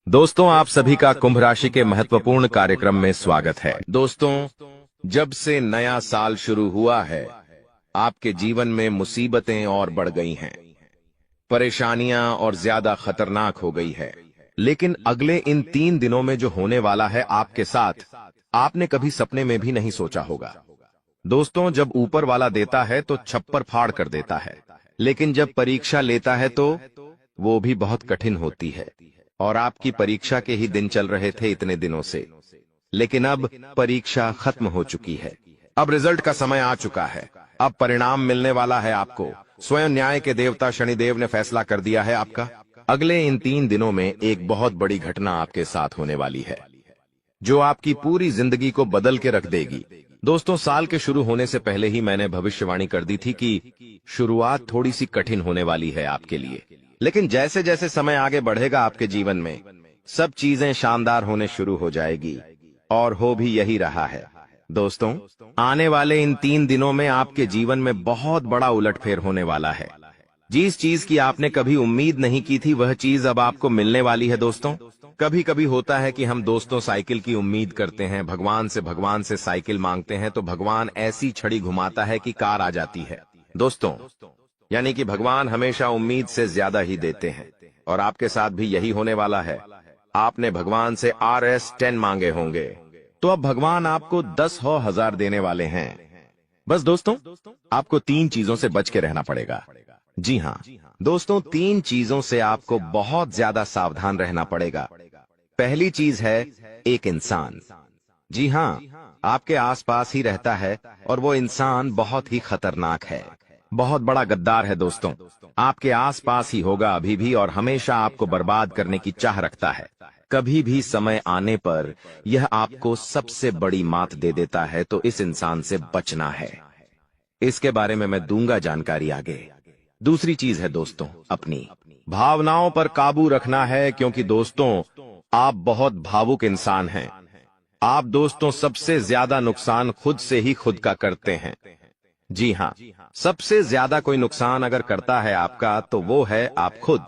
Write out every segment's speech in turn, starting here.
दोस्तों, आप सभी का कुंभ राशि के महत्वपूर्ण कार्यक्रम में स्वागत है। दोस्तों, जब से नया साल शुरू हुआ है, आपके जीवन में मुसीबतें और बढ़ गई हैं, परेशानियां और ज्यादा खतरनाक हो गई है। लेकिन अगले इन 3 दिनों में जो होने वाला है आपके साथ, आपने कभी सपने में भी नहीं सोचा होगा। दोस्तों, जब ऊपर वाला देता है तो छप्पर फाड़ कर देता है, लेकिन जब परीक्षा लेता है तो वो भी बहुत कठिन होती है। और आपकी परीक्षा के ही दिन चल रहे थे इतने दिनों से, लेकिन अब परीक्षा खत्म हो चुकी है। अब रिजल्ट का समय आ चुका है। अब परिणाम मिलने वाला है आपको। स्वयं न्याय के देवता शनिदेव ने फैसला कर दिया है आपका। अगले इन 3 दिनों में एक बहुत बड़ी घटना आपके साथ होने वाली है, जो आपकी पूरी जिंदगी को बदल के रख देगी। दोस्तों, साल के शुरू होने से पहले ही मैंने भविष्यवाणी कर दी थी कि शुरुआत थोड़ी सी कठिन होने वाली है आपके लिए, लेकिन जैसे जैसे समय आगे बढ़ेगा आपके जीवन में सब चीजें शानदार होने शुरू हो जाएगी, और हो भी यही रहा है। दोस्तों, आने वाले इन 3 दिनों में आपके जीवन में बहुत बड़ा उलटफेर होने वाला है। जिस चीज की आपने कभी उम्मीद नहीं की थी, वह चीज अब आपको मिलने वाली है। दोस्तों, कभी कभी होता है कि हम दोस्तों साइकिल की उम्मीद करते हैं, भगवान से साइकिल मांगते हैं तो भगवान ऐसी छड़ी घुमाता है कि कार आ जाती है। दोस्तों, यानी कि भगवान हमेशा उम्मीद से ज्यादा ही देते हैं, और आपके साथ भी यही होने वाला है। आपने भगवान से RS10 मांगे होंगे, तो अब भगवान आपको 10,000 देने वाले हैं। बस दोस्तों, आपको 3 चीजों से बच के रहना पड़ेगा। जी हाँ दोस्तों, 3 चीजों से आपको बहुत ज्यादा सावधान रहना पड़ेगा। पहली चीज है एक इंसान। जी हाँ, आपके आसपास ही रहता है, और वो इंसान बहुत ही खतरनाक है, बहुत बड़ा गद्दार है। दोस्तों, आपके आसपास ही होगा अभी भी, और हमेशा आपको बर्बाद करने की चाह रखता है। कभी भी समय आने पर यह आपको सबसे बड़ी मात दे देता है, तो इस इंसान से बचना है। इसके बारे में मैं दूंगा जानकारी आगे। दूसरी चीज है दोस्तों, अपनी भावनाओं पर काबू रखना है, क्योंकि दोस्तों आप बहुत भावुक इंसान हैं। आप दोस्तों सबसे ज्यादा नुकसान खुद से ही खुद का करते हैं। जी हाँ, सबसे ज्यादा कोई नुकसान अगर करता है आपका, तो वो है आप खुद।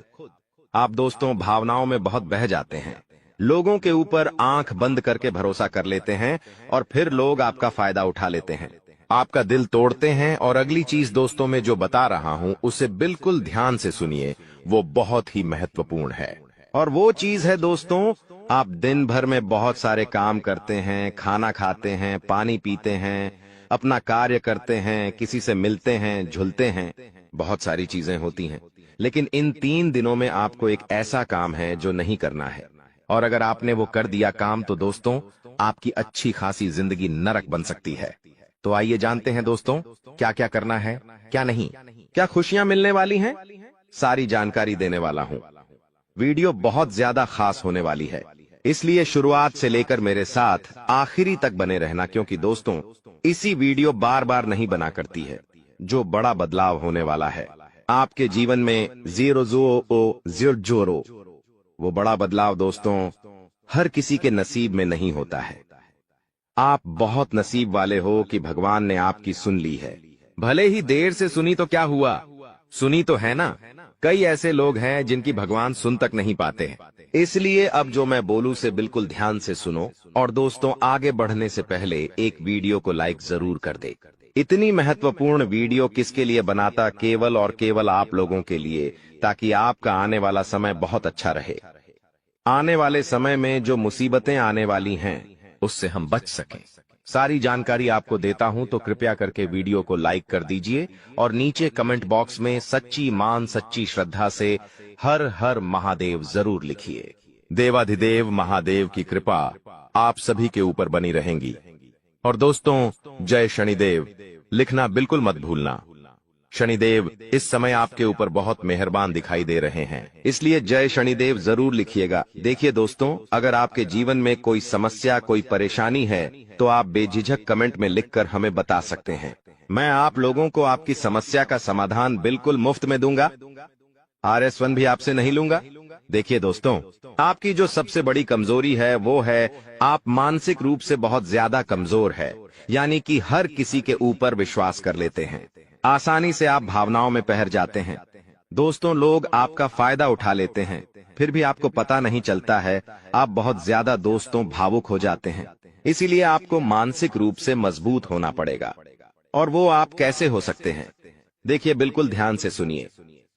आप दोस्तों भावनाओं में बहुत बह जाते हैं, लोगों के ऊपर आंख बंद करके भरोसा कर लेते हैं, और फिर लोग आपका फायदा उठा लेते हैं, आपका दिल तोड़ते हैं। और अगली चीज दोस्तों मैं जो बता रहा हूं, उसे बिल्कुल ध्यान से सुनिए, वो बहुत ही महत्वपूर्ण है। और वो चीज है दोस्तों, आप दिन भर में बहुत सारे काम करते हैं, खाना खाते हैं, पानी पीते हैं, अपना कार्य करते हैं, किसी से मिलते हैं, झुलते हैं, बहुत सारी चीजें होती हैं, लेकिन इन 3 दिनों में आपको एक ऐसा काम है जो नहीं करना है। और अगर आपने वो कर दिया काम, तो दोस्तों आपकी अच्छी खासी जिंदगी नरक बन सकती है। तो आइए जानते हैं दोस्तों, क्या क्या करना है, क्या नहीं, क्या खुशियां मिलने वाली हैं, सारी जानकारी देने वाला हूं। वीडियो बहुत ज्यादा खास होने वाली है, इसलिए शुरुआत से लेकर मेरे साथ आखिरी तक बने रहना, क्योंकि दोस्तों इसी वीडियो बार बार नहीं बना करती है। जो बड़ा बदलाव होने वाला है आपके जीवन में, जीरो, वो बड़ा बदलाव दोस्तों हर किसी के नसीब में नहीं होता है। आप बहुत नसीब वाले हो कि भगवान ने आपकी सुन ली है। भले ही देर से सुनी तो क्या हुआ, सुनी तो है ना। कई ऐसे लोग हैं जिनकी भगवान सुन तक नहीं पाते हैं। इसलिए अब जो मैं बोलूं से बिल्कुल ध्यान से सुनो, और दोस्तों आगे बढ़ने से पहले एक वीडियो को लाइक जरूर कर दे। इतनी महत्वपूर्ण वीडियो किसके लिए बनाता, केवल और केवल आप लोगों के लिए, ताकि आपका आने वाला समय बहुत अच्छा रहे। आने वाले समय में जो मुसीबतें आने वाली हैं, उससे हम बच सकें। सारी जानकारी आपको देता हूं, तो कृपया करके वीडियो को लाइक कर दीजिए, और नीचे कमेंट बॉक्स में सच्ची मान सच्ची श्रद्धा से हर हर महादेव जरूर लिखिए। देवाधिदेव महादेव की कृपा आप सभी के ऊपर बनी रहेंगी। और दोस्तों जय शनिदेव लिखना बिल्कुल मत भूलना। शनिदेव इस समय आपके ऊपर बहुत मेहरबान दिखाई दे रहे हैं, इसलिए जय शनिदेव जरूर लिखिएगा। देखिए दोस्तों, अगर आपके जीवन में कोई समस्या, कोई परेशानी है, तो आप बेझिझक कमेंट में लिखकर हमें बता सकते हैं। मैं आप लोगों को आपकी समस्या का समाधान बिल्कुल मुफ्त में दूंगा। RS1 भी आपसे नहीं लूंगा। देखिए दोस्तों, आपकी जो सबसे बड़ी कमजोरी है वो है आप मानसिक रूप से बहुत ज्यादा कमजोर है, यानी कि हर किसी के ऊपर विश्वास कर लेते हैं, आसानी से आप भावनाओं में बहर जाते हैं। दोस्तों लोग आपका फायदा उठा लेते हैं, फिर भी आपको पता नहीं चलता है। आप बहुत ज्यादा दोस्तों भावुक हो जाते हैं। इसीलिए आपको मानसिक रूप से मजबूत होना पड़ेगा। और वो आप कैसे हो सकते हैं? देखिए, बिल्कुल ध्यान से सुनिए।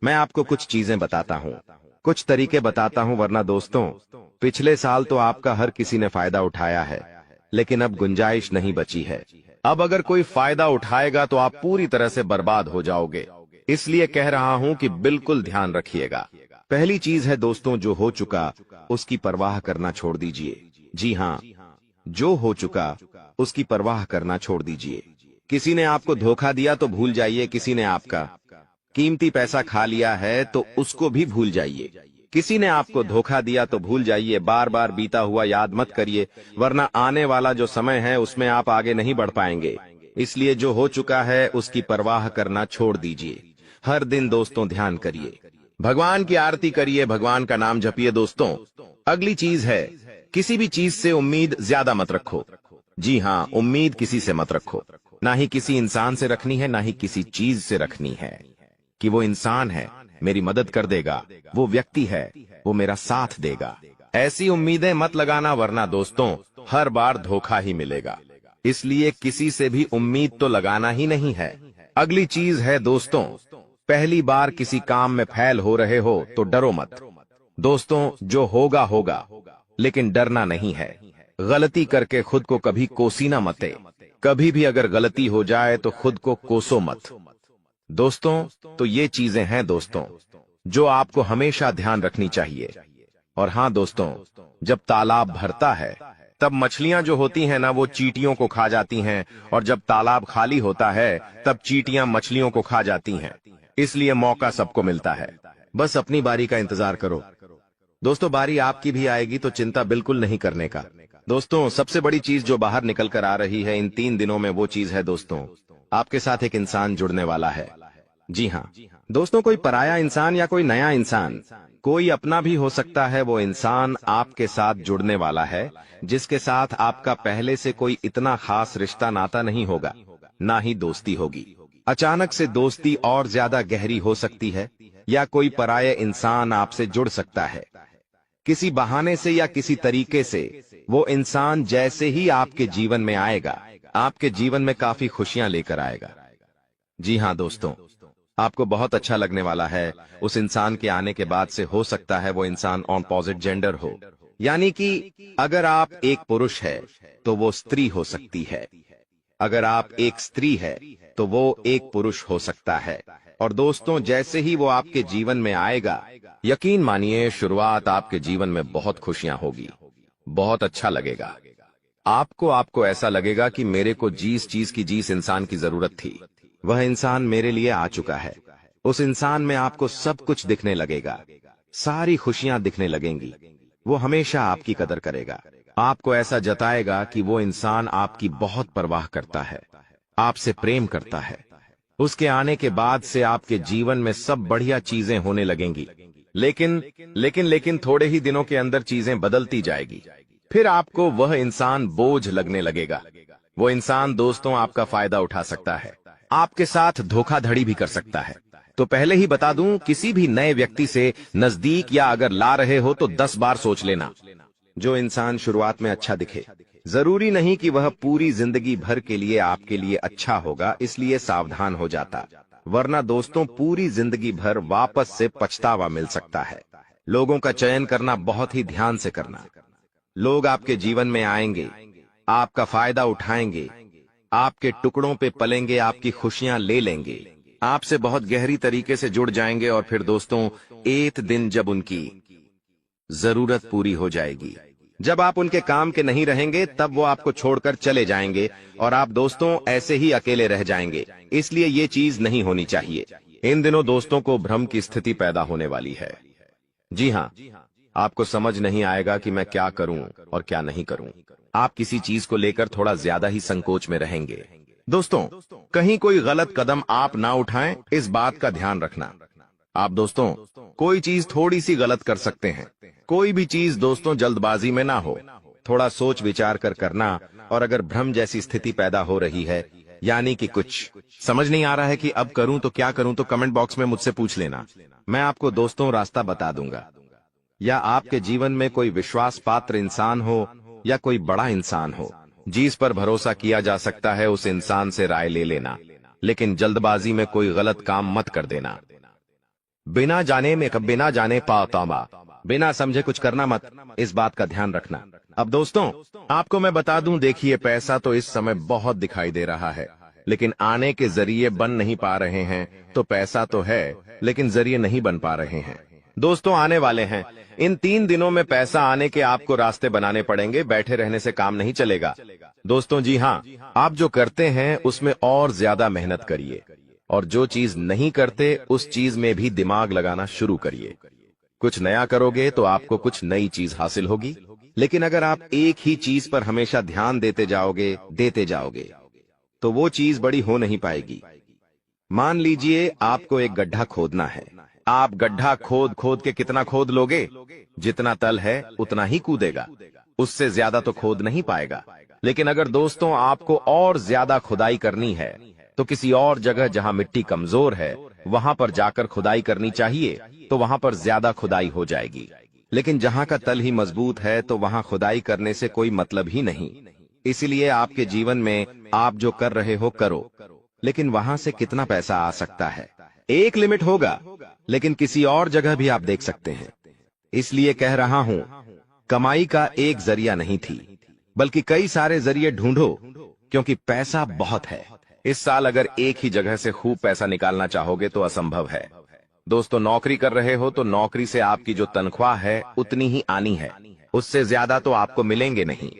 मैं आपको कुछ चीजें बताता हूँ, कुछ तरीके बताता हूँ, वरना दोस्तों पिछले साल तो आपका हर किसी ने फायदा उठाया है, लेकिन अब गुंजाइश नहीं बची है। अब अगर कोई फायदा उठाएगा तो आप पूरी तरह से बर्बाद हो जाओगे। इसलिए कह रहा हूं कि बिल्कुल ध्यान रखिएगा। पहली चीज है दोस्तों, जो हो चुका उसकी परवाह करना छोड़ दीजिए। जी हाँ, जो हो चुका उसकी परवाह करना छोड़ दीजिए। किसी ने आपको धोखा दिया तो भूल जाइए, किसी ने आपका कीमती पैसा खा लिया है तो उसको भी भूल जाइए। किसी ने आपको धोखा दिया तो भूल जाइए, बार बार बीता हुआ याद मत करिए, वरना आने वाला जो समय है उसमें आप आगे नहीं बढ़ पाएंगे। इसलिए जो हो चुका है उसकी परवाह करना छोड़ दीजिए। हर दिन दोस्तों ध्यान करिए, भगवान की आरती करिए, भगवान का नाम जपिए दोस्तों। अगली चीज है, किसी भी चीज से उम्मीद ज्यादा मत रखो। जी हाँ, उम्मीद किसी से मत रखो। ना ही किसी इंसान से रखनी है, ना ही किसी चीज से रखनी है कि वो इंसान है मेरी मदद कर देगा, वो व्यक्ति है वो मेरा साथ देगा। ऐसी उम्मीदें मत लगाना, वरना दोस्तों हर बार धोखा ही मिलेगा। इसलिए किसी से भी उम्मीद तो लगाना ही नहीं है। अगली चीज है दोस्तों, पहली बार किसी काम में फेल हो रहे हो तो डरो मत। दोस्तों जो होगा होगा, लेकिन डरना नहीं है। गलती करके खुद को कभी कोसीना मते। कभी भी अगर गलती हो जाए तो खुद को कोसो मत। दोस्तों तो ये चीजें हैं दोस्तों जो आपको हमेशा ध्यान रखनी चाहिए। और हाँ दोस्तों, जब तालाब भरता है तब मछलियां जो होती हैं ना, वो चींटियों को खा जाती हैं, और जब तालाब खाली होता है तब चींटियां मछलियों को खा जाती हैं। इसलिए मौका सबको मिलता है, बस अपनी बारी का इंतजार करो। दोस्तों बारी आपकी भी आएगी, तो चिंता बिल्कुल नहीं करने का। दोस्तों सबसे बड़ी चीज जो बाहर निकल कर आ रही है इन 3 दिनों में, वो चीज है दोस्तों, आपके साथ एक इंसान जुड़ने वाला है। जी हाँ दोस्तों, कोई पराया इंसान या कोई नया इंसान, कोई अपना भी हो सकता है। वो इंसान आपके साथ जुड़ने वाला है जिसके साथ आपका पहले से कोई इतना खास रिश्ता नाता नहीं होगा, ना ही दोस्ती होगी। अचानक से दोस्ती और ज्यादा गहरी हो सकती है, या कोई पराया इंसान आपसे जुड़ सकता है। किसी बहाने से या किसी तरीके से वो इंसान जैसे ही आपके जीवन में आएगा, आपके जीवन में काफी खुशियां लेकर आएगा। जी हाँ दोस्तों, आपको बहुत अच्छा लगने वाला है। उस इंसान के आने के बाद से हो सकता है वो इंसान ऑपोजिट जेंडर हो, यानी कि अगर आप एक पुरुष है तो वो स्त्री हो सकती है, अगर आप एक स्त्री है तो वो एक पुरुष हो सकता है। और दोस्तों जैसे ही वो आपके जीवन में आएगा, यकीन मानिए शुरुआत आपके जीवन में बहुत खुशियां होगी, बहुत अच्छा लगेगा। आपको ऐसा लगेगा कि मेरे को जिस चीज की जिस इंसान की जरूरत थी वह इंसान मेरे लिए आ चुका है। उस इंसान में आपको सब कुछ दिखने लगेगा, सारी खुशियां दिखने लगेंगी। वो हमेशा आपकी कदर करेगा, आपको ऐसा जताएगा कि वो इंसान आपकी बहुत परवाह करता है, आपसे प्रेम करता है। उसके आने के बाद से आपके जीवन में सब बढ़िया चीजें होने लगेंगी। लेकिन थोड़े ही दिनों के अंदर चीजें बदलती जाएगी। फिर आपको वह इंसान बोझ लगने लगेगा। वो इंसान दोस्तों आपका फायदा उठा सकता है, आपके साथ धोखाधड़ी भी कर सकता है। तो पहले ही बता दूं, किसी भी नए व्यक्ति से नजदीक या अगर ला रहे हो तो 10 बार सोच लेना। जो इंसान शुरुआत में अच्छा दिखे, जरूरी नहीं कि वह पूरी जिंदगी भर के लिए आपके लिए अच्छा होगा, इसलिए सावधान हो जाता, वरना दोस्तों पूरी जिंदगी भर वापस से पछतावा मिल सकता है। लोगों का चयन करना बहुत ही ध्यान से करना। लोग आपके जीवन में आएंगे, आपका फायदा उठाएंगे, आपके टुकड़ों पे पलेंगे, आपकी खुशियां ले लेंगे, आपसे बहुत गहरी तरीके से जुड़ जाएंगे। और फिर दोस्तों एक दिन जब उनकी जरूरत पूरी हो जाएगी, जब आप उनके काम के नहीं रहेंगे, तब वो आपको छोड़कर चले जाएंगे और आप दोस्तों ऐसे ही अकेले रह जाएंगे। इसलिए ये चीज नहीं होनी चाहिए। इन दिनों दोस्तों को भ्रम की स्थिति पैदा होने वाली है। जी हाँ, आपको समझ नहीं आएगा कि मैं क्या करूं और क्या नहीं करूं। आप किसी चीज को लेकर थोड़ा ज्यादा ही संकोच में रहेंगे। दोस्तों कहीं कोई गलत कदम आप ना उठाएं, इस बात का ध्यान रखना। आप दोस्तों कोई चीज थोड़ी सी गलत कर सकते हैं। कोई भी चीज दोस्तों जल्दबाजी में ना हो, थोड़ा सोच विचार कर करना। और अगर भ्रम जैसी स्थिति पैदा हो रही है, यानी कि कुछ समझ नहीं आ रहा है कि अब करूं तो क्या करूं, तो कमेंट बॉक्स में मुझसे पूछ लेना, मैं आपको दोस्तों रास्ता बता दूंगा। या आपके जीवन में कोई विश्वास पात्र इंसान हो या कोई बड़ा इंसान हो जिस पर भरोसा किया जा सकता है, उस इंसान से राय ले लेना, लेकिन जल्दबाजी में कोई गलत काम मत कर देना। बिना जाने पातामा, बिना समझे कुछ करना मत, इस बात का ध्यान रखना। अब दोस्तों, आपको मैं बता दूं, देखिए पैसा तो इस समय बहुत दिखाई दे रहा है, लेकिन आने के जरिए बन नहीं पा रहे हैं। तो पैसा तो है लेकिन जरिए नहीं बन पा रहे हैं। दोस्तों आने वाले हैं, इन 3 दिनों में पैसा आने के आपको रास्ते बनाने पड़ेंगे, बैठे रहने से काम नहीं चलेगा। दोस्तों जी हाँ, आप जो करते हैं उसमें और ज्यादा मेहनत करिए, और जो चीज नहीं करते उस चीज में भी दिमाग लगाना शुरू करिए। कुछ नया करोगे तो आपको कुछ नई चीज हासिल होगी, लेकिन अगर आप एक ही चीज पर हमेशा ध्यान देते जाओगे तो वो चीज बड़ी हो नहीं पाएगी। मान लीजिए आपको एक गड्ढा खोदना है, आप गड्ढा खोद खोद के कितना खोद लोगे? जितना तल है उतना ही कूदेगा, उससे ज्यादा तो खोद नहीं पाएगा। लेकिन अगर दोस्तों आपको और ज्यादा खुदाई करनी है तो किसी और जगह जहां मिट्टी कमजोर है वहां पर जाकर खुदाई करनी चाहिए, तो वहां पर ज्यादा खुदाई हो जाएगी। लेकिन जहां का तल ही मजबूत है तो वहां खुदाई करने से कोई मतलब ही नहीं। इसलिए आपके जीवन में आप जो कर रहे हो करो, लेकिन वहां से कितना पैसा आ सकता है, एक लिमिट होगा, लेकिन किसी और जगह भी आप देख सकते हैं। इसलिए कह रहा हूं, कमाई का एक जरिया नहीं थी, बल्कि कई सारे जरिए ढूंढो, क्योंकि पैसा बहुत है। इस साल अगर एक ही जगह से खूब पैसा निकालना चाहोगे तो असंभव है। दोस्तों नौकरी कर रहे हो तो नौकरी से आपकी जो तनख्वाह है उतनी ही आनी है, उससे ज्यादा तो आपको मिलेंगे नहीं।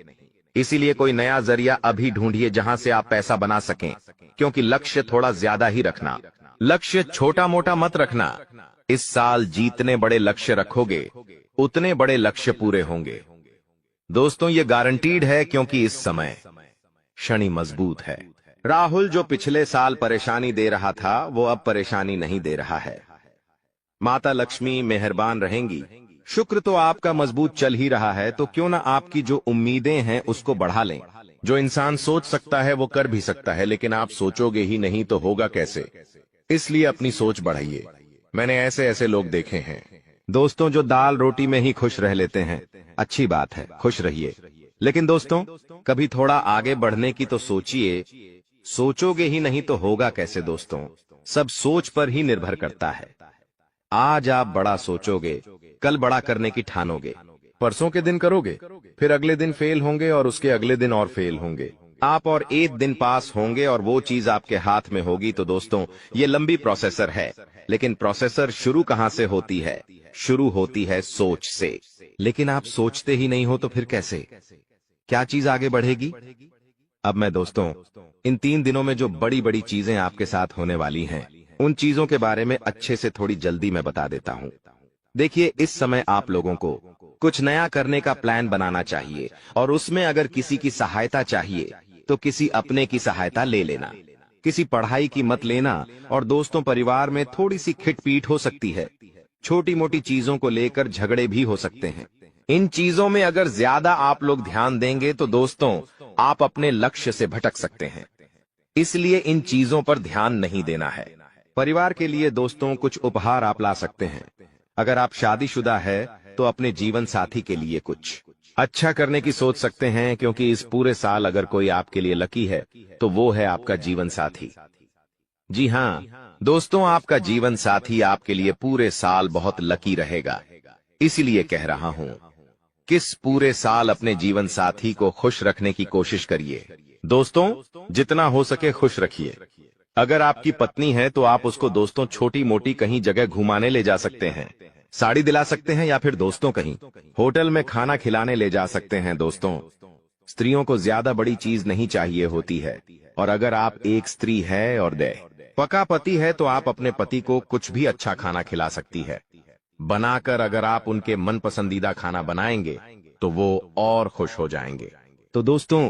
इसीलिए कोई नया जरिया अभी ढूंढिए जहां से आप पैसा बना सकें, क्योंकि लक्ष्य थोड़ा ज्यादा ही रखना, लक्ष्य छोटा मोटा मत रखना। इस साल जितने बड़े लक्ष्य रखोगे उतने बड़े लक्ष्य पूरे होंगे। दोस्तों ये गारंटीड है, क्योंकि इस समय शनि मजबूत है। राहुल जो पिछले साल परेशानी दे रहा था वो अब परेशानी नहीं दे रहा है। माता लक्ष्मी मेहरबान रहेंगी। शुक्र तो आपका मजबूत चल ही रहा है, तो क्यों ना आपकी जो उम्मीदें हैं उसको बढ़ा लें। जो इंसान सोच सकता है वो कर भी सकता है, लेकिन आप सोचोगे ही नहीं तो होगा कैसे? इसलिए अपनी सोच बढ़ाइए। मैंने ऐसे ऐसे लोग देखे हैं दोस्तों जो दाल रोटी में ही खुश रह लेते हैं। अच्छी बात है, खुश रहिए, लेकिन दोस्तों कभी थोड़ा आगे बढ़ने की तो सोचिए। सोचोगे ही नहीं तो होगा कैसे? दोस्तों सब सोच पर ही निर्भर करता है। आज आप बड़ा सोचोगे, कल बड़ा करने की ठानोगे, परसों के दिन करोगे, फिर अगले दिन फेल होंगे और उसके अगले दिन और फेल होंगे। आप और एक दिन पास होंगे और वो चीज आपके हाथ में होगी। तो दोस्तों ये लंबी प्रोसेसर है, लेकिन प्रोसेसर शुरू कहां से होती है? शुरू होती है सोच से। लेकिन आप सोचते ही नहीं हो तो फिर कैसे, क्या चीज आगे बढ़ेगी? अब मैं दोस्तों इन 3 दिनों में जो बड़ी बड़ी चीजें आपके साथ होने वाली हैं, उन चीजों के बारे में अच्छे से थोड़ी जल्दी मैं बता देता हूं। देखिए इस समय आप लोगों को कुछ नया करने का प्लान बनाना चाहिए, और उसमें अगर किसी की सहायता चाहिए तो किसी अपने की सहायता ले लेना। किसी पढ़ाई की मत लेना, और दोस्तों परिवार में थोड़ी सी खिटपीट हो सकती है, छोटी मोटी चीजों को लेकर झगड़े भी हो सकते हैं। इन चीजों में अगर ज्यादा आप लोग ध्यान देंगे तो दोस्तों आप अपने लक्ष्य से भटक सकते हैं। इसलिए इन चीजों पर ध्यान नहीं देना है। परिवार के लिए दोस्तों कुछ उपहार आप ला सकते हैं। अगर आप शादीशुदा है तो अपने जीवन साथी के लिए कुछ अच्छा करने की सोच सकते हैं, क्योंकि इस पूरे साल अगर कोई आपके लिए लकी है तो वो है आपका जीवन साथी। जी हाँ दोस्तों, आपका जीवन साथी आपके लिए पूरे साल बहुत लकी रहेगा। इसीलिए कह रहा हूं, किस पूरे साल अपने जीवन साथी को खुश रखने की कोशिश करिए। दोस्तों जितना हो सके खुश रखिए। अगर आपकी पत्नी है तो आप उसको दोस्तों छोटी मोटी कहीं जगह घुमाने ले जा सकते हैं, साड़ी दिला सकते हैं, या फिर दोस्तों कहीं होटल में खाना खिलाने ले जा सकते हैं। दोस्तों स्त्रियों को ज्यादा बड़ी चीज नहीं चाहिए होती है, और अगर आप एक स्त्री है और पका पति है तो आप अपने पति को कुछ भी अच्छा खाना खिला सकती है बनाकर। अगर आप उनके मन पसंदीदा खाना बनाएंगे तो वो और खुश हो जाएंगे। तो दोस्तों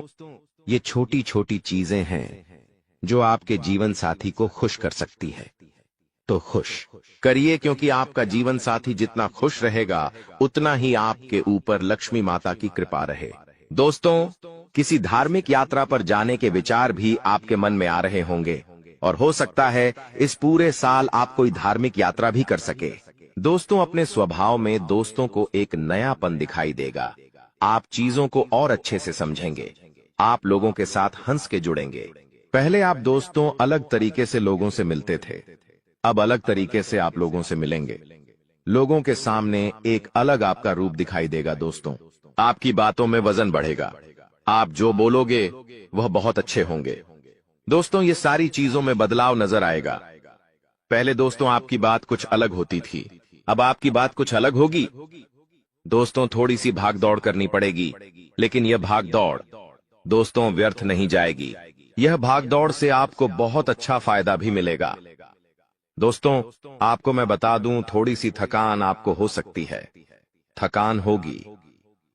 ये छोटी छोटी चीजें हैं जो आपके जीवन साथी को खुश कर सकती है। तो खुश करिए, क्योंकि आपका जीवन साथी जितना खुश रहेगा उतना ही आपके ऊपर लक्ष्मी माता की कृपा रहे। दोस्तों किसी धार्मिक यात्रा पर जाने के विचार भी आपके मन में आ रहे होंगे, और हो सकता है इस पूरे साल आप कोई धार्मिक यात्रा भी कर सके। दोस्तों, अपने स्वभाव में दोस्तों को एक नयापन दिखाई देगा। आप चीजों को और अच्छे से समझेंगे। आप लोगों के साथ हंस के जुड़ेंगे। पहले आप दोस्तों अलग तरीके से लोगों से मिलते थे, अब अलग तरीके से आप लोगों से मिलेंगे। लोगों के सामने एक अलग आपका रूप दिखाई देगा। दोस्तों, आपकी बातों में वजन बढ़ेगा। आप जो बोलोगे वह बहुत अच्छे होंगे। दोस्तों, ये सारी चीजों में बदलाव नजर आएगा। पहले दोस्तों आपकी बात कुछ अलग होती थी, अब आपकी बात कुछ अलग होगी। दोस्तों, थोड़ी सी भाग दौड़ करनी पड़ेगी, लेकिन यह भाग दौड़ दोस्तों व्यर्थ नहीं जाएगी। यह भाग दौड़ से आपको बहुत अच्छा फायदा भी मिलेगा। दोस्तों, आपको मैं बता दूं, थोड़ी सी थकान आपको हो सकती है। थकान होगी।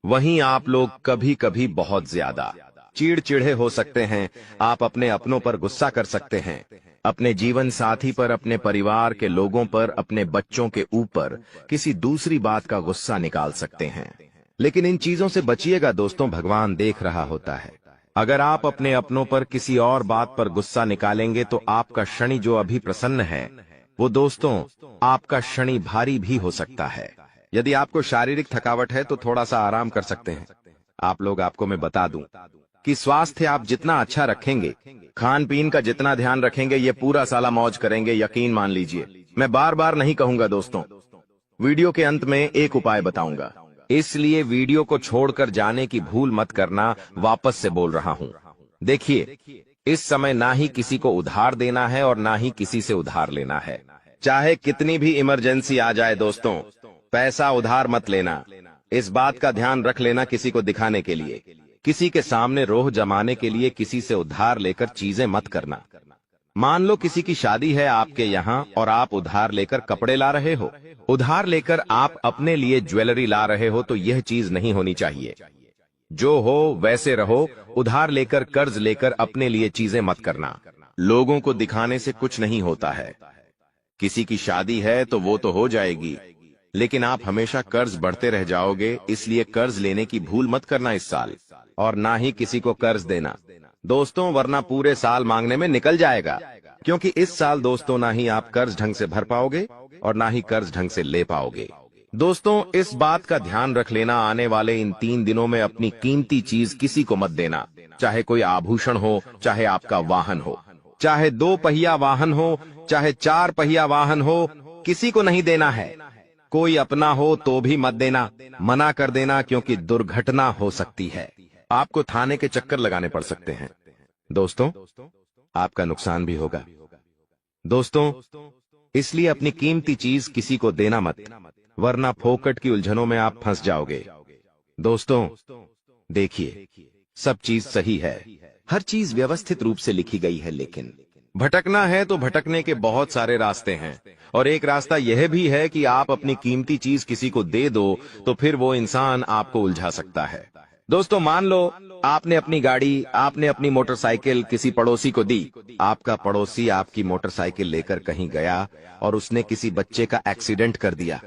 वहीं आप लोग कभी कभी बहुत ज्यादा चिड़चिड़े हो सकते हैं। आप अपने अपनों पर गुस्सा कर सकते हैं, अपने जीवन साथी पर, अपने परिवार के लोगों पर, अपने बच्चों के ऊपर किसी दूसरी बात का गुस्सा निकाल सकते हैं। लेकिन इन चीजों से बचिएगा दोस्तों, भगवान देख रहा होता है। अगर आप अपने अपनों पर किसी और बात पर गुस्सा निकालेंगे तो आपका शनि जो अभी प्रसन्न है, वो दोस्तों आपका शनि भारी भी हो सकता है। यदि आपको शारीरिक थकावट है तो थोड़ा सा आराम कर सकते हैं। आपको मैं बता दूं कि स्वास्थ्य आप जितना अच्छा रखेंगे, खान पीन का जितना ध्यान रखेंगे, ये पूरा साला मौज करेंगे, यकीन मान लीजिए। मैं बार बार नहीं कहूंगा दोस्तों, वीडियो के अंत में एक उपाय बताऊंगा, इसलिए वीडियो को छोड़कर जाने की भूल मत करना। वापस से बोल रहा हूं, देखिए, इस समय ना ही किसी को उधार देना है और ना ही किसी से उधार लेना है। चाहे कितनी भी इमरजेंसी आ जाए दोस्तों, पैसा उधार मत लेना। इस बात का ध्यान रख लेना, किसी को दिखाने के लिए, किसी के सामने रोह जमाने के लिए किसी से उधार लेकर चीजें मत करना। मान लो किसी की शादी है आपके यहाँ और आप उधार लेकर कपड़े ला रहे हो, उधार लेकर आप अपने लिए ज्वेलरी ला रहे हो, तो यह चीज नहीं होनी चाहिए। जो हो वैसे रहो। उधार लेकर, कर्ज लेकर अपने लिए चीजें मत करना। लोगों को दिखाने से कुछ नहीं होता है। किसी की शादी है तो वो तो हो जाएगी, लेकिन आप हमेशा कर्ज बढ़ते रह जाओगे। इसलिए कर्ज लेने की भूल मत करना इस साल, और ना ही किसी को कर्ज देना दोस्तों, वरना पूरे साल मांगने में निकल जाएगा। क्योंकि इस साल दोस्तों ना ही आप कर्ज ढंग से भर पाओगे और ना ही कर्ज ढंग से ले पाओगे। दोस्तों, इस बात का ध्यान रख लेना, आने वाले इन 3 दिनों में अपनी कीमती चीज किसी को मत देना। चाहे कोई आभूषण हो, चाहे आपका वाहन हो, चाहे 2 पहिया वाहन हो, चाहे 4 पहिया वाहन हो, किसी को नहीं देना है। कोई अपना हो तो भी मत देना, मना कर देना, क्योंकि दुर्घटना हो सकती है। आपको थाने के चक्कर लगाने पड़ सकते हैं। दोस्तों, आपका नुकसान भी होगा। दोस्तों, इसलिए अपनी कीमती चीज किसी को देना मत, वरना फोकट की उलझनों में आप फंस जाओगे। दोस्तों, देखिए, सब चीज सही है, हर चीज व्यवस्थित रूप से लिखी गई है, लेकिन भटकना है तो भटकने के बहुत सारे रास्ते हैं। और एक रास्ता यह भी है कि आप अपनी कीमती चीज किसी को दे दो तो फिर वो इंसान आपको उलझा सकता है। दोस्तों, मान लो आपने अपनी गाड़ी, आपने अपनी मोटरसाइकिल किसी पड़ोसी को दी। आपका पड़ोसी आपकी मोटरसाइकिल लेकर कहीं गया और उसने किसी बच्चे का एक्सीडेंट कर दिया,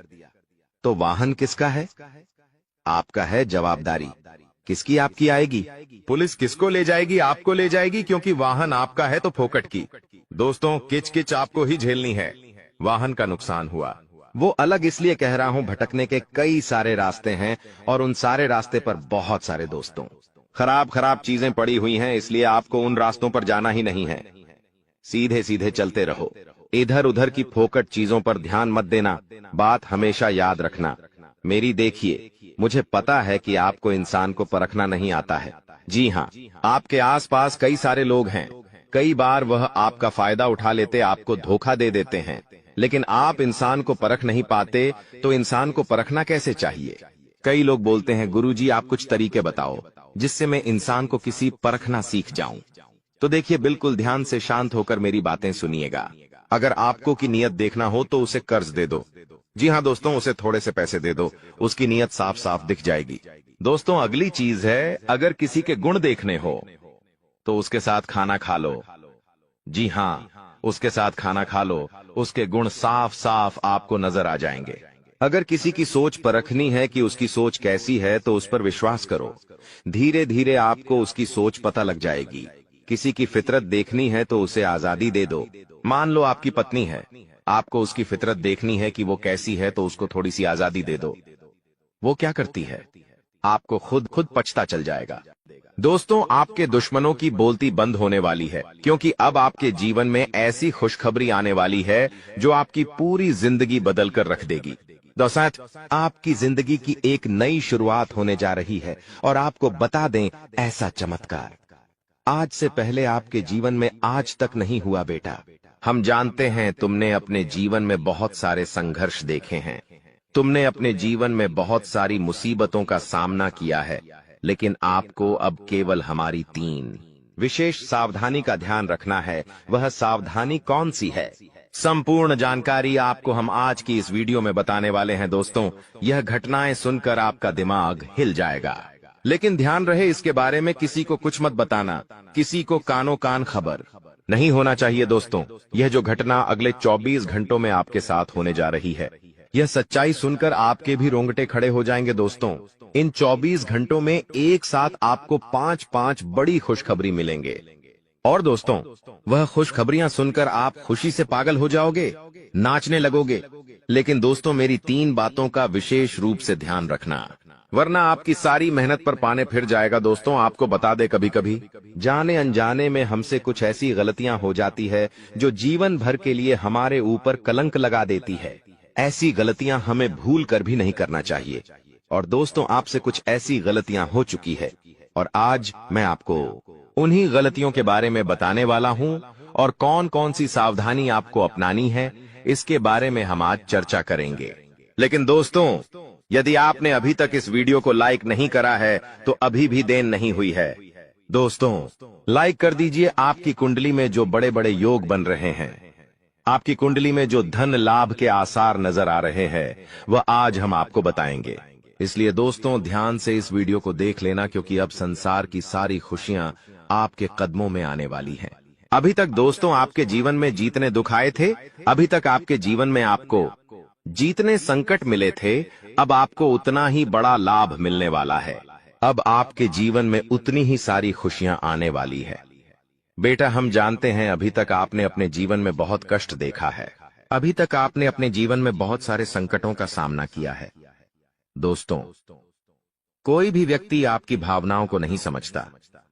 तो वाहन किसका है? आपका है। जवाबदारी किसकी आपकी आएगी? पुलिस किसको ले जाएगी? आपको ले जाएगी, क्योंकि वाहन आपका है तो फोकट की। दोस्तों, किच किच आपको ही झेलनी है। वाहन का नुकसान हुआ, वो अलग इसलिए कह रहा हूं, भटकने के कई सारे रास्ते हैं और उन सारे रास्ते पर बहुत सारे दोस्तों खराब खराब चीजें पड़ी हुई हैं, इसलिए आपको उन रास्तों पर जाना ही नहीं है। सीधे सीधे चलते रहो, इधर उधर की फोकट चीजों पर ध्यान मत देना। बात हमेशा याद रखना मेरी। देखिए, मुझे पता है कि आपको इंसान को परखना नहीं आता है। जी हाँ, आपके आसपास कई सारे लोग हैं, कई बार वह आपका फायदा उठा लेते, आपको धोखा दे देते हैं, लेकिन आप इंसान को परख नहीं पाते। तो इंसान को परखना कैसे चाहिए? कई लोग बोलते हैं, गुरुजी आप कुछ तरीके बताओ जिससे मैं इंसान को किसी परखना सीख जाऊं। तो देखिए, बिल्कुल ध्यान से शांत होकर मेरी बातें सुनिएगा। अगर आपको की नियत देखना हो तो उसे कर्ज दे दो। जी हाँ दोस्तों, उसे थोड़े से पैसे दे दो, उसकी नियत साफ साफ दिख जाएगी। दोस्तों, अगली चीज है, अगर किसी के गुण देखने हो तो उसके साथ खाना खा लो। जी हाँ, उसके साथ खाना खा लो, उसके गुण साफ साफ आपको नजर आ जाएंगे। अगर किसी की सोच परखनी है कि उसकी सोच कैसी है तो उस पर विश्वास करो, धीरे धीरे आपको उसकी सोच पता लग जाएगी। किसी की फितरत देखनी है तो उसे आजादी दे दो। मान लो आपकी पत्नी है, आपको उसकी फितरत देखनी है कि वो कैसी है, तो उसको थोड़ी सी आजादी दे दो। वो क्या करती है, आपको खुद खुद पछता चल जाएगा। दोस्तों, आपके दुश्मनों की बोलती बंद होने वाली है, क्योंकि अब आपके जीवन में ऐसी खुशखबरी आने वाली है जो आपकी पूरी जिंदगी बदल कर रख देगी। दोस्तों, आपकी जिंदगी की एक नई शुरुआत होने जा रही है, और आपको बता दें, ऐसा चमत्कार आज से पहले आपके जीवन में आज तक नहीं हुआ बेटा। हम जानते हैं तुमने अपने जीवन में बहुत सारे संघर्ष देखे हैं, तुमने अपने जीवन में बहुत सारी मुसीबतों का सामना किया है, लेकिन आपको अब केवल हमारी 3 विशेष सावधानी का ध्यान रखना है। वह सावधानी कौन सी है, संपूर्ण जानकारी आपको हम आज की इस वीडियो में बताने वाले हैं। दोस्तों, यह घटनाएं सुनकर आपका दिमाग हिल जाएगा, लेकिन ध्यान रहे, इसके बारे में किसी को कुछ मत बताना, किसी को कानो कान खबर नहीं होना चाहिए। दोस्तों, यह जो घटना अगले 24 घंटों में आपके साथ होने जा रही है, यह सच्चाई सुनकर आपके भी रोंगटे खड़े हो जाएंगे। दोस्तों, इन 24 घंटों में एक साथ आपको 5-5 बड़ी खुशखबरी मिलेंगे, और दोस्तों, वह खुशखबरियां सुनकर आप खुशी से पागल हो जाओगे, नाचने लगोगे। लेकिन दोस्तों, मेरी 3 बातों का विशेष रूप से ध्यान रखना, वरना आपकी सारी मेहनत पर पानी फिर जाएगा। दोस्तों, आपको बता दे, कभी कभी जाने अनजाने में हमसे कुछ ऐसी गलतियां हो जाती है जो जीवन भर के लिए हमारे ऊपर कलंक लगा देती है। ऐसी गलतियां हमें भूल कर भी नहीं करना चाहिए। और दोस्तों, आपसे कुछ ऐसी गलतियां हो चुकी है, और आज मैं आपको उन्हीं गलतियों के बारे में बताने वाला हूं, और कौन कौन सी सावधानी आपको अपनानी है, इसके बारे में हम आज चर्चा करेंगे। लेकिन दोस्तों, यदि आपने अभी तक इस वीडियो को लाइक नहीं करा है, तो अभी भी देर नहीं हुई है। दोस्तों, लाइक कर दीजिए। आपकी कुंडली में जो बड़े बड़े योग बन रहे हैं, आपकी कुंडली में जो धन लाभ के आसार नजर आ रहे हैं, वह आज हम आपको बताएंगे। इसलिए दोस्तों, ध्यान से इस वीडियो को देख लेना, क्योंकि अब संसार की सारी खुशियां आपके कदमों में आने वाली हैं। अभी तक दोस्तों आपके जीवन में जितने दुख आए थे, अभी तक आपके जीवन में आपको जितने संकट मिले थे, अब आपको उतना ही बड़ा लाभ मिलने वाला है। अब आपके जीवन में उतनी ही सारी खुशियां आने वाली है। बेटा, हम जानते हैं अभी तक आपने अपने जीवन में बहुत कष्ट देखा है, अभी तक आपने अपने जीवन में बहुत सारे संकटों का सामना किया है। दोस्तों, कोई भी व्यक्ति आपकी भावनाओं को नहीं समझता,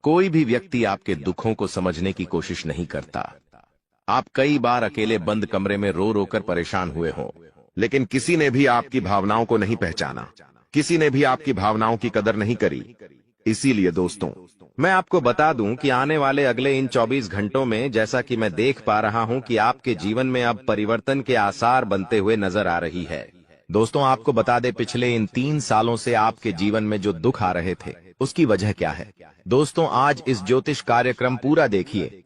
कोई भी व्यक्ति आपके दुखों को समझने की कोशिश नहीं करता। आप कई बार अकेले बंद कमरे में रो रो कर परेशान हुए हो, लेकिन किसी ने भी आपकी भावनाओं को नहीं पहचाना, किसी ने भी आपकी भावनाओं की कदर नहीं करी। इसीलिए दोस्तों, मैं आपको बता दूं कि आने वाले अगले इन 24 घंटों में, जैसा कि मैं देख पा रहा हूं कि आपके जीवन में अब परिवर्तन के आसार बनते हुए नजर आ रही है। दोस्तों, आपको बता दे, पिछले इन 3 सालों से आपके जीवन में जो दुख आ रहे थे, उसकी वजह क्या है। दोस्तों, आज इस ज्योतिष कार्यक्रम पूरा देखिए,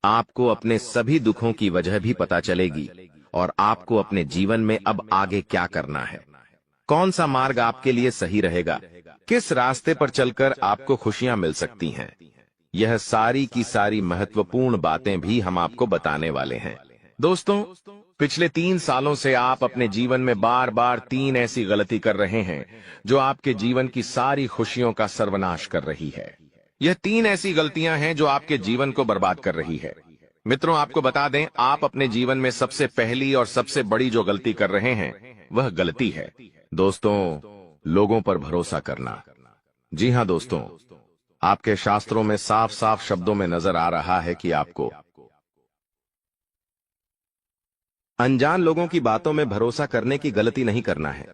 आपको अपने सभी दुखों की वजह भी पता चलेगी, और आपको अपने जीवन में अब आगे क्या करना है, कौन सा मार्ग आपके लिए सही रहेगा, किस रास्ते पर चलकर आपको खुशियां मिल सकती हैं। यह सारी की सारी महत्वपूर्ण बातें भी हम आपको बताने वाले हैं। दोस्तों, पिछले 3 सालों से आप अपने जीवन में बार बार 3 ऐसी गलती कर रहे हैं जो आपके जीवन की सारी खुशियों का सर्वनाश कर रही है। यह 3 ऐसी गलतियां हैं जो आपके जीवन को बर्बाद कर रही है। मित्रों, आपको बता दें, आप अपने जीवन में सबसे पहली और सबसे बड़ी जो गलती कर रहे हैं, वह गलती है दोस्तों, लोगों पर भरोसा करना। जी हां दोस्तों, आपके शास्त्रों में साफ साफ शब्दों में नजर आ रहा है कि आपको अनजान लोगों की बातों में भरोसा करने की गलती नहीं करना है।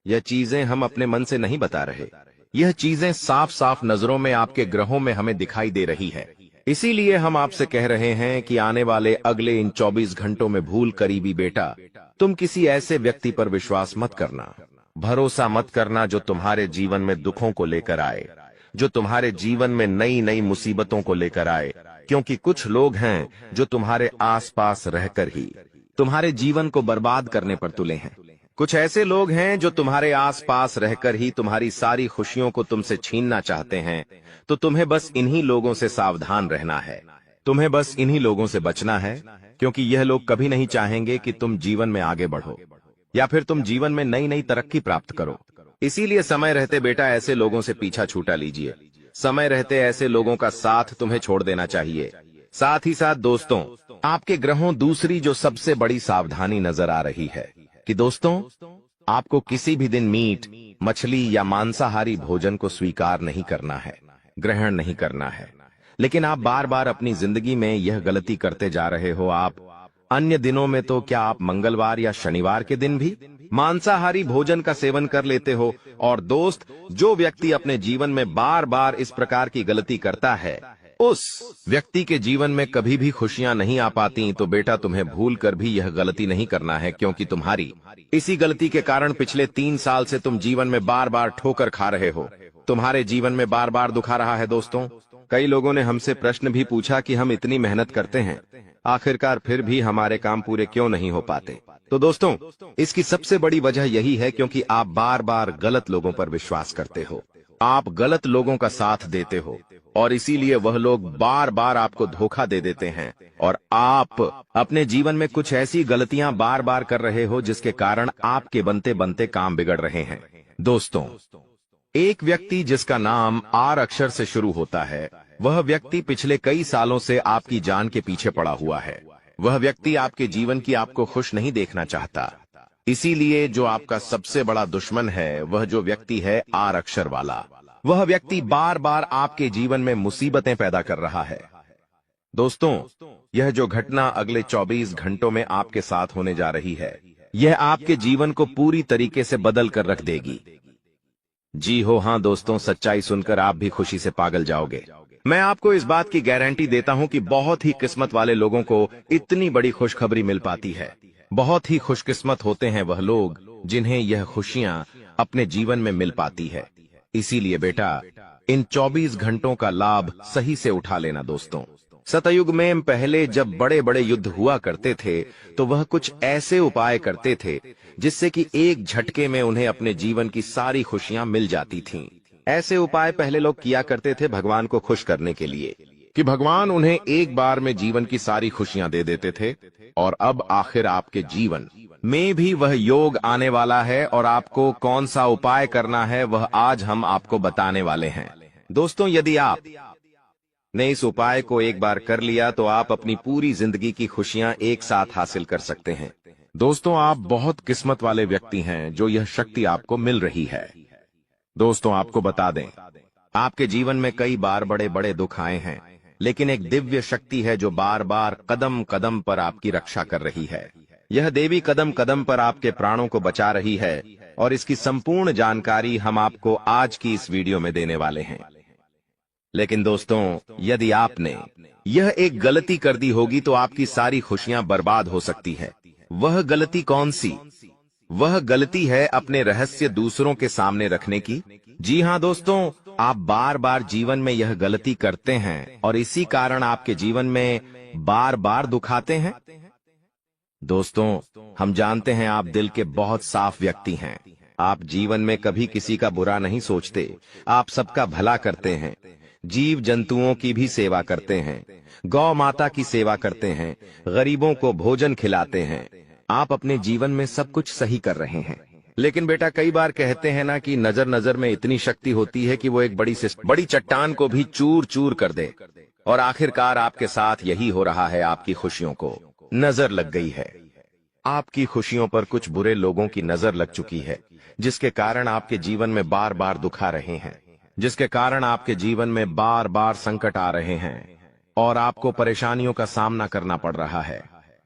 यह चीजें हम अपने मन से नहीं बता रहे, यह चीजें साफ साफ नजरों में आपके ग्रहों में हमें दिखाई दे रही है। इसीलिए हम आपसे कह रहे हैं कि आने वाले अगले इन 24 घंटों में भूल करीबी बेटा, तुम किसी ऐसे व्यक्ति पर विश्वास मत करना, भरोसा मत करना जो तुम्हारे जीवन में दुखों को लेकर आए, जो तुम्हारे जीवन में नई नई मुसीबतों को लेकर आए। क्योंकि कुछ लोग हैं जो तुम्हारे आसपास रहकर ही तुम्हारे जीवन को बर्बाद करने पर तुले हैं। कुछ ऐसे लोग हैं जो तुम्हारे आसपास रहकर ही तुम्हारी सारी खुशियों को तुमसे छीनना चाहते हैं। तो तुम्हें बस इन्हीं लोगों से सावधान रहना है, तुम्हें बस इन्हीं लोगों से बचना है, क्योंकि यह लोग कभी नहीं चाहेंगे कि तुम जीवन में आगे बढ़ो या फिर तुम जीवन में नई नई तरक्की प्राप्त करो। इसीलिए समय रहते बेटा ऐसे लोगों से पीछा छूटा लीजिए, समय रहते ऐसे लोगों का साथ तुम्हें छोड़ देना चाहिए। साथ ही साथ दोस्तों, आपके ग्रहों दूसरी जो सबसे बड़ी सावधानी नजर आ रही है कि दोस्तों, आपको किसी भी दिन मीट, मछली या मांसाहारी भोजन को स्वीकार नहीं करना है, ग्रहण नहीं करना है। लेकिन आप बार बार अपनी जिंदगी में यह गलती करते जा रहे हो। आप अन्य दिनों में तो क्या आप मंगलवार या शनिवार के दिन भी मांसाहारी भोजन का सेवन कर लेते हो। और दोस्त, जो व्यक्ति अपने जीवन में बार बार इस प्रकार की गलती करता है, उस व्यक्ति के जीवन में कभी भी खुशियां नहीं आ पाती। तो बेटा, तुम्हें भूल कर भी यह गलती नहीं करना है, क्योंकि तुम्हारी इसी गलती के कारण पिछले 3 साल से तुम जीवन में बार बार ठोकर खा रहे हो, तुम्हारे जीवन में बार बार दुख आ रहा है। दोस्तों, कई लोगों ने हमसे प्रश्न भी पूछा कि हम इतनी मेहनत करते हैं, आखिरकार फिर भी हमारे काम पूरे क्यों नहीं हो पाते। तो दोस्तों, इसकी सबसे बड़ी वजह यही है क्योंकि आप बार बार गलत लोगों पर विश्वास करते हो, आप गलत लोगों का साथ देते हो, और इसीलिए वह लोग बार बार आपको धोखा दे देते हैं, और आप अपने जीवन में कुछ ऐसी गलतियां बार बार कर रहे हो जिसके कारण आपके बनते बनते काम बिगड़ रहे हैं। दोस्तों, एक व्यक्ति जिसका नाम आर अक्षर से शुरू होता है, वह व्यक्ति पिछले कई सालों से आपकी जान के पीछे पड़ा हुआ है। वह व्यक्ति आपके जीवन की आपको खुश नहीं देखना चाहता। इसीलिए जो आपका सबसे बड़ा दुश्मन है, वह जो व्यक्ति है आर अक्षर वाला, वह व्यक्ति बार बार आपके जीवन में मुसीबतें पैदा कर रहा है। दोस्तों, यह जो घटना अगले 24 घंटों में आपके साथ होने जा रही है, यह आपके जीवन को पूरी तरीके से बदल कर रख देगी। जी हो हाँ दोस्तों, सच्चाई सुनकर आप भी खुशी से पागल जाओगे। मैं आपको इस बात की गारंटी देता हूं कि बहुत ही किस्मत वाले लोगों को इतनी बड़ी खुशखबरी मिल पाती है। बहुत ही खुशकिस्मत होते हैं वह लोग जिन्हें यह खुशियां अपने जीवन में मिल पाती है। इसीलिए बेटा, इन 24 घंटों का लाभ सही से उठा लेना। दोस्तों, सतयुग में पहले जब बड़े बड़े युद्ध हुआ करते थे, तो वह कुछ ऐसे उपाय करते थे जिससे कि एक झटके में उन्हें अपने जीवन की सारी खुशियां मिल जाती थीं। ऐसे उपाय पहले लोग किया करते थे भगवान को खुश करने के लिए, कि भगवान उन्हें एक बार में जीवन की सारी खुशियां दे देते थे। और अब आखिर आपके जीवन में भी वह योग आने वाला है, और आपको कौन सा उपाय करना है वह आज हम आपको बताने वाले हैं। दोस्तों, यदि आप ने इस उपाय को एक बार कर लिया तो आप अपनी पूरी जिंदगी की खुशियां एक साथ हासिल कर सकते हैं। दोस्तों, आप बहुत किस्मत वाले व्यक्ति हैं जो यह शक्ति आपको मिल रही है। दोस्तों, आपको बता दें, आपके जीवन में कई बार बड़े बड़े दुख आए हैं, लेकिन एक दिव्य शक्ति है जो बार बार कदम कदम पर आपकी रक्षा कर रही है। यह देवी कदम कदम पर आपके प्राणों को बचा रही है, और इसकी संपूर्ण जानकारी हम आपको आज की इस वीडियो में देने वाले हैं। लेकिन दोस्तों, यदि आपने यह एक गलती कर दी होगी तो आपकी सारी खुशियां बर्बाद हो सकती है। वह गलती कौन सी? वह गलती है अपने रहस्य दूसरों के सामने रखने की। जी हाँ दोस्तों, आप बार बार जीवन में यह गलती करते हैं और इसी कारण आपके जीवन में बार बार दुख आते हैं। दोस्तों, हम जानते हैं आप दिल के बहुत साफ व्यक्ति हैं। आप जीवन में कभी किसी का बुरा नहीं सोचते, आप सबका भला करते हैं, जीव जंतुओं की भी सेवा करते हैं, गौ माता की सेवा करते हैं, गरीबों को भोजन खिलाते हैं। आप अपने जीवन में सब कुछ सही कर रहे हैं। लेकिन बेटा, कई बार कहते हैं ना कि नजर नजर में इतनी शक्ति होती है कि वो एक बड़ी से बड़ी चट्टान को भी चूर चूर कर दे। और आखिरकार आपके साथ यही हो रहा है। आपकी खुशियों को नजर लग गई है। आपकी खुशियों पर कुछ बुरे लोगों की नजर लग चुकी है, जिसके कारण आपके जीवन में बार बार दुख आ रहे हैं, जिसके कारण आपके जीवन में बार बार संकट आ रहे हैं और आपको परेशानियों का सामना करना पड़ रहा है।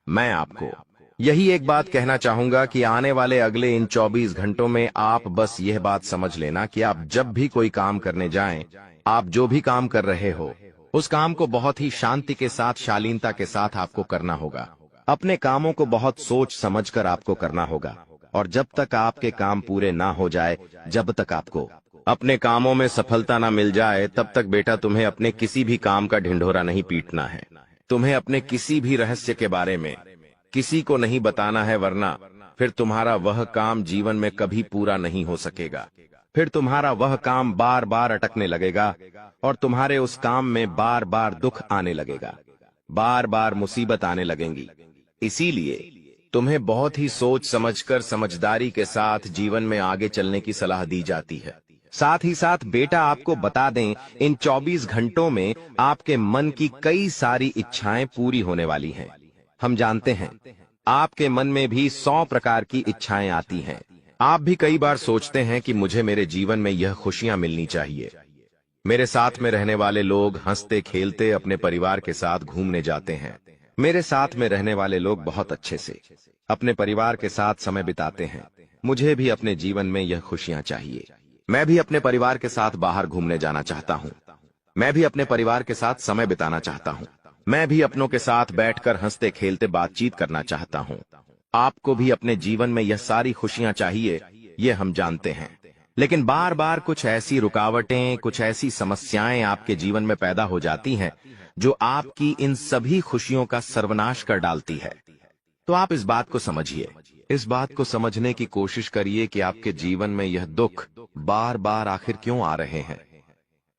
मैं आपको यही एक बात कहना चाहूंगा कि आने वाले अगले इन 24 घंटों में आप बस यह बात समझ लेना कि आप जब भी कोई काम करने जाएं, आप जो भी काम कर रहे हो, उस काम को बहुत ही शांति के साथ, शालीनता के साथ आपको करना होगा। अपने कामों को बहुत सोच समझकर आपको करना होगा। और जब तक आपके काम पूरे ना हो जाए, जब तक आपको अपने कामों में सफलता ना मिल जाए, तब तक बेटा तुम्हें अपने किसी भी काम का ढिंढोरा नहीं पीटना है। तुम्हें अपने किसी भी रहस्य के बारे में किसी को नहीं बताना है, वरना फिर तुम्हारा वह काम जीवन में कभी पूरा नहीं हो सकेगा। फिर तुम्हारा वह काम बार बार अटकने लगेगा और तुम्हारे उस काम में बार बार दुख आने लगेगा, बार बार मुसीबत आने लगेंगी। इसीलिए तुम्हें बहुत ही सोच समझकर, समझदारी के साथ जीवन में आगे चलने की सलाह दी जाती है। साथ ही साथ बेटा आपको बता दें, इन 24 घंटों में आपके मन की कई सारी इच्छाएं पूरी होने वाली हैं। हम जानते हैं आपके मन में भी 100 प्रकार की इच्छाएं आती हैं। आप भी कई बार सोचते हैं कि मुझे मेरे जीवन में यह खुशियां मिलनी चाहिए, मेरे साथ में रहने वाले लोग हंसते खेलते अपने परिवार के साथ घूमने जाते हैं, मेरे साथ में रहने वाले लोग बहुत अच्छे से अपने परिवार के साथ समय बिताते हैं, मुझे भी अपने जीवन में यह खुशियां चाहिए। मैं भी अपने परिवार के साथ बाहर घूमने जाना चाहता हूं, मैं भी अपने परिवार के साथ समय बिताना चाहता हूं, मैं भी अपनों के साथ बैठकर हंसते खेलते बातचीत करना चाहता हूं। आपको भी अपने जीवन में यह सारी खुशियां चाहिए, ये हम जानते हैं। लेकिन बार बार कुछ ऐसी रुकावटें, कुछ ऐसी समस्याएं आपके जीवन में पैदा हो जाती हैं जो आपकी इन सभी खुशियों का सर्वनाश कर डालती है। तो आप इस बात को समझिए, इस बात को समझने की कोशिश करिए कि आपके जीवन में यह दुख बार बार आखिर क्यों आ रहे हैं।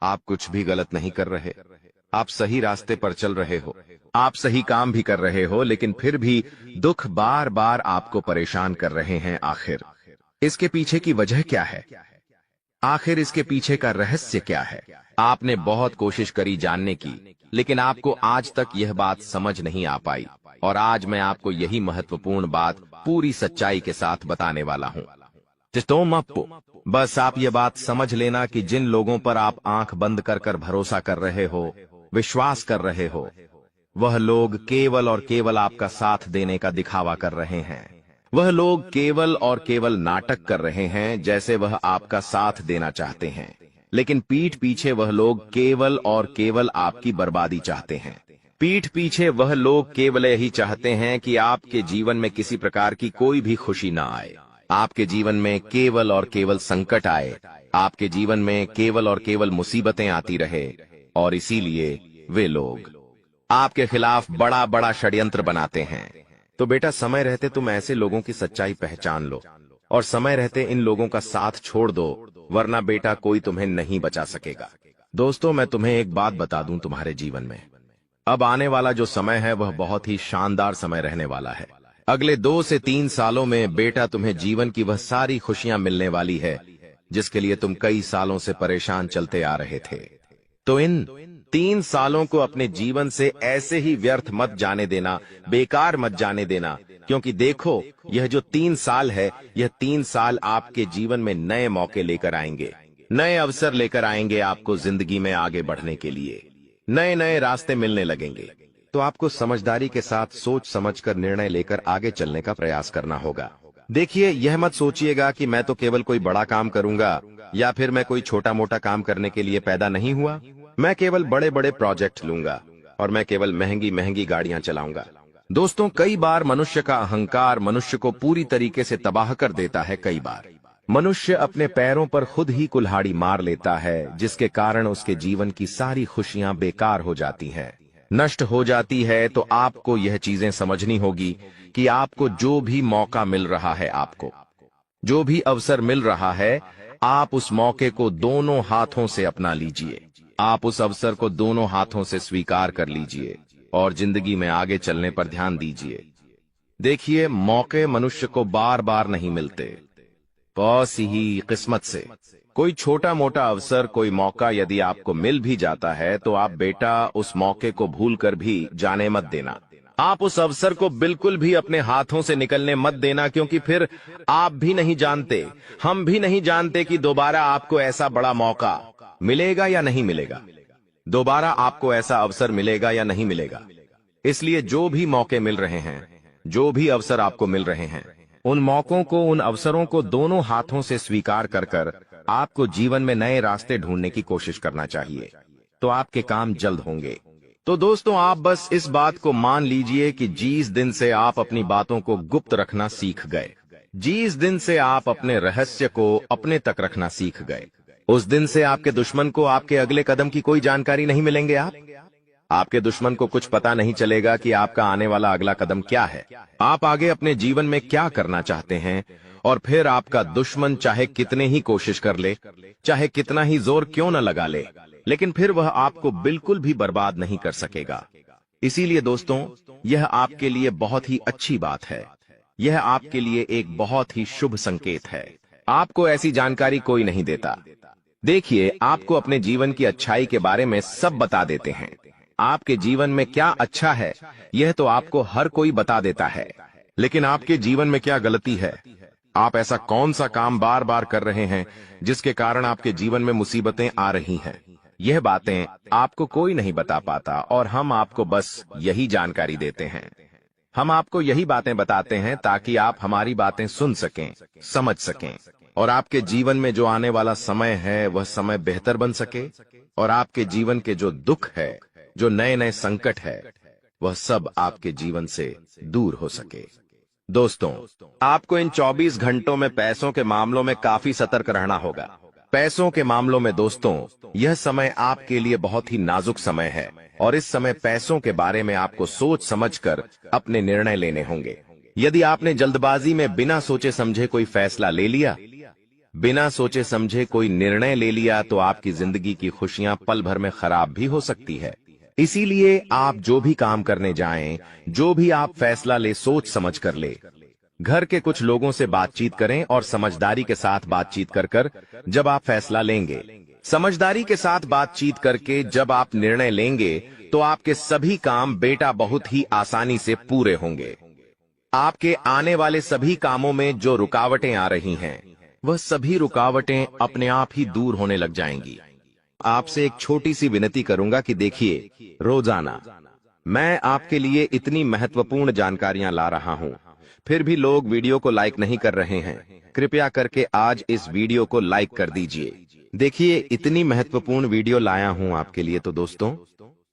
आप कुछ भी गलत नहीं कर रहे, आप सही रास्ते पर चल रहे हो, आप सही काम भी कर रहे हो, लेकिन फिर भी दुख बार बार आपको परेशान कर रहे हैं। आखिर इसके पीछे की वजह क्या है? आखिर इसके पीछे का रहस्य क्या है? आपने बहुत कोशिश करी जानने की, लेकिन आपको आज तक यह बात समझ नहीं आ पाई, और आज मैं आपको यही महत्वपूर्ण बात पूरी सच्चाई के साथ बताने वाला हूं। बस आप ये बात समझ लेना कि जिन लोगों पर आप आंख बंद कर कर भरोसा कर रहे हो, विश्वास कर रहे हो, वह लोग केवल और केवल आपका साथ देने का दिखावा कर रहे हैं। वह लोग केवल और केवल नाटक कर रहे हैं, जैसे वह आपका साथ देना चाहते हैं, लेकिन पीठ पीछे वह लोग केवल और केवल आपकी बर्बादी चाहते हैं। पीठ पीछे वह लोग केवल यही चाहते हैं कि आपके जीवन में किसी प्रकार की कोई भी खुशी ना आए, आपके जीवन में केवल और केवल संकट आए, आपके जीवन में केवल और केवल मुसीबतें आती रहे, और इसीलिए वे लोग आपके खिलाफ बड़ा बड़ा षड्यंत्र बनाते हैं। तो बेटा, समय रहते तुम ऐसे लोगों की सच्चाई पहचान लो, और समय रहते इन लोगों का साथ छोड़ दो, वरना बेटा कोई तुम्हें नहीं बचा सकेगा। दोस्तों, मैं तुम्हें एक बात बता दूं, तुम्हारे जीवन में अब आने वाला जो समय है वह बहुत ही शानदार समय रहने वाला है। अगले 2 से 3 सालों में बेटा तुम्हें जीवन की वह सारी खुशियां मिलने वाली है जिसके लिए तुम कई सालों से परेशान चलते आ रहे थे। तो इन 3 सालों को अपने जीवन से ऐसे ही व्यर्थ मत जाने देना, बेकार मत जाने देना, क्योंकि देखो, यह जो 3 साल है, यह 3 साल आपके जीवन में नए मौके लेकर आएंगे, नए अवसर लेकर आएंगे आपको जिंदगी में आगे बढ़ने के लिए। नए नए रास्ते मिलने लगेंगे। तो आपको समझदारी के साथ सोच समझकर निर्णय लेकर आगे चलने का प्रयास करना होगा। देखिए, यह मत सोचिएगा कि मैं तो केवल कोई बड़ा काम करूंगा, या फिर मैं कोई छोटा मोटा काम करने के लिए पैदा नहीं हुआ, मैं केवल बड़े बड़े प्रोजेक्ट लूंगा, और मैं केवल महंगी महंगी गाड़ियां चलाऊंगा। दोस्तों, कई बार मनुष्य का अहंकार मनुष्य को पूरी तरीके से तबाह कर देता है। कई बार मनुष्य अपने पैरों पर खुद ही कुल्हाड़ी मार लेता है, जिसके कारण उसके जीवन की सारी खुशियां बेकार हो जाती हैं, नष्ट हो जाती है। तो आपको यह चीजें समझनी होगी कि आपको जो भी मौका मिल रहा है, आपको जो भी अवसर मिल रहा है, आप उस मौके को दोनों हाथों से अपना लीजिए। आप उस अवसर को दोनों हाथों से स्वीकार कर लीजिए और जिंदगी में आगे चलने पर ध्यान दीजिए। देखिए, मौके मनुष्य को बार बार नहीं मिलते, बस ही किस्मत से। कोई छोटा मोटा अवसर, कोई मौका यदि आपको मिल भी जाता है, तो आप बेटा उस मौके को भूलकर भी जाने मत देना। आप उस अवसर को बिल्कुल भी अपने हाथों से निकलने मत देना, क्योंकि फिर आप भी नहीं जानते, हम भी नहीं जानते कि दोबारा आपको ऐसा बड़ा मौका मिलेगा या नहीं मिलेगा, दोबारा आपको ऐसा अवसर मिलेगा या नहीं मिलेगा। इसलिए जो भी मौके मिल रहे हैं, जो भी अवसर आपको मिल रहे हैं, उन मौकों को, उन अवसरों को दोनों हाथों से स्वीकार कर कर आपको जीवन में नए रास्ते ढूंढने की कोशिश करना चाहिए, तो आपके काम जल्द होंगे। तो दोस्तों, आप बस इस बात को मान लीजिए कि जिस दिन से आप अपनी बातों को गुप्त रखना सीख गए, जिस दिन से आप अपने रहस्य को अपने तक रखना सीख गए, उस दिन से आपके दुश्मन को आपके अगले कदम की कोई जानकारी नहीं मिलेंगे। आपके दुश्मन को कुछ पता नहीं चलेगा कि आपका आने वाला अगला कदम क्या है, आप आगे अपने जीवन में क्या करना चाहते हैं। और फिर आपका दुश्मन चाहे कितने ही कोशिश कर ले, चाहे कितना ही जोर क्यों न लगा ले, लेकिन फिर वह आपको बिल्कुल भी बर्बाद नहीं कर सकेगा। इसीलिए दोस्तों, यह आपके लिए बहुत ही अच्छी बात है, यह आपके लिए एक बहुत ही शुभ संकेत है। आपको ऐसी जानकारी कोई नहीं देता, देखिए, आपको अपने जीवन की अच्छाई के बारे में सब बता देते हैं। आपके जीवन में क्या अच्छा है, यह तो आपको हर कोई बता देता है, लेकिन आपके जीवन में क्या गलती है? आप ऐसा कौन सा काम बार बार कर रहे हैं जिसके कारण आपके जीवन में मुसीबतें आ रही हैं? यह बातें आपको कोई नहीं बता पाता और हम आपको बस यही जानकारी देते हैं। हम आपको यही बातें बताते हैं ताकि आप हमारी बातें सुन सकें, समझ सकें और आपके जीवन में जो आने वाला समय है वह समय बेहतर बन सके और आपके जीवन के जो दुख है, जो नए नए संकट है, वह सब आपके जीवन से दूर हो सके। दोस्तों, आपको इन 24 घंटों में पैसों के मामलों में काफी सतर्क रहना होगा। पैसों के मामलों में दोस्तों, यह समय आपके लिए बहुत ही नाजुक समय है और इस समय पैसों के बारे में आपको सोच समझकर अपने निर्णय लेने होंगे। यदि आपने जल्दबाजी में बिना सोचे समझे कोई फैसला ले लिया, बिना सोचे समझे कोई निर्णय ले लिया, तो आपकी जिंदगी की खुशियां पल भर में खराब भी हो सकती है। इसीलिए आप जो भी काम करने जाएं, जो भी आप फैसला ले, सोच समझ कर ले। घर के कुछ लोगों से बातचीत करें और समझदारी के साथ बातचीत कर जब आप फैसला लेंगे, समझदारी के साथ बातचीत करके जब आप निर्णय लेंगे, तो आपके सभी काम बेटा बहुत ही आसानी से पूरे होंगे। आपके आने वाले सभी कामों में जो रुकावटें आ रही हैं, वह सभी रुकावटें अपने आप ही दूर होने लग जाएंगी। आपसे एक छोटी सी विनती करूंगा कि देखिए, रोजाना मैं आपके लिए इतनी महत्वपूर्ण जानकारियां ला रहा हूं, फिर भी लोग वीडियो को लाइक नहीं कर रहे हैं। कृपया करके आज इस वीडियो को लाइक कर दीजिए। देखिए, इतनी महत्वपूर्ण वीडियो लाया हूं आपके लिए, तो दोस्तों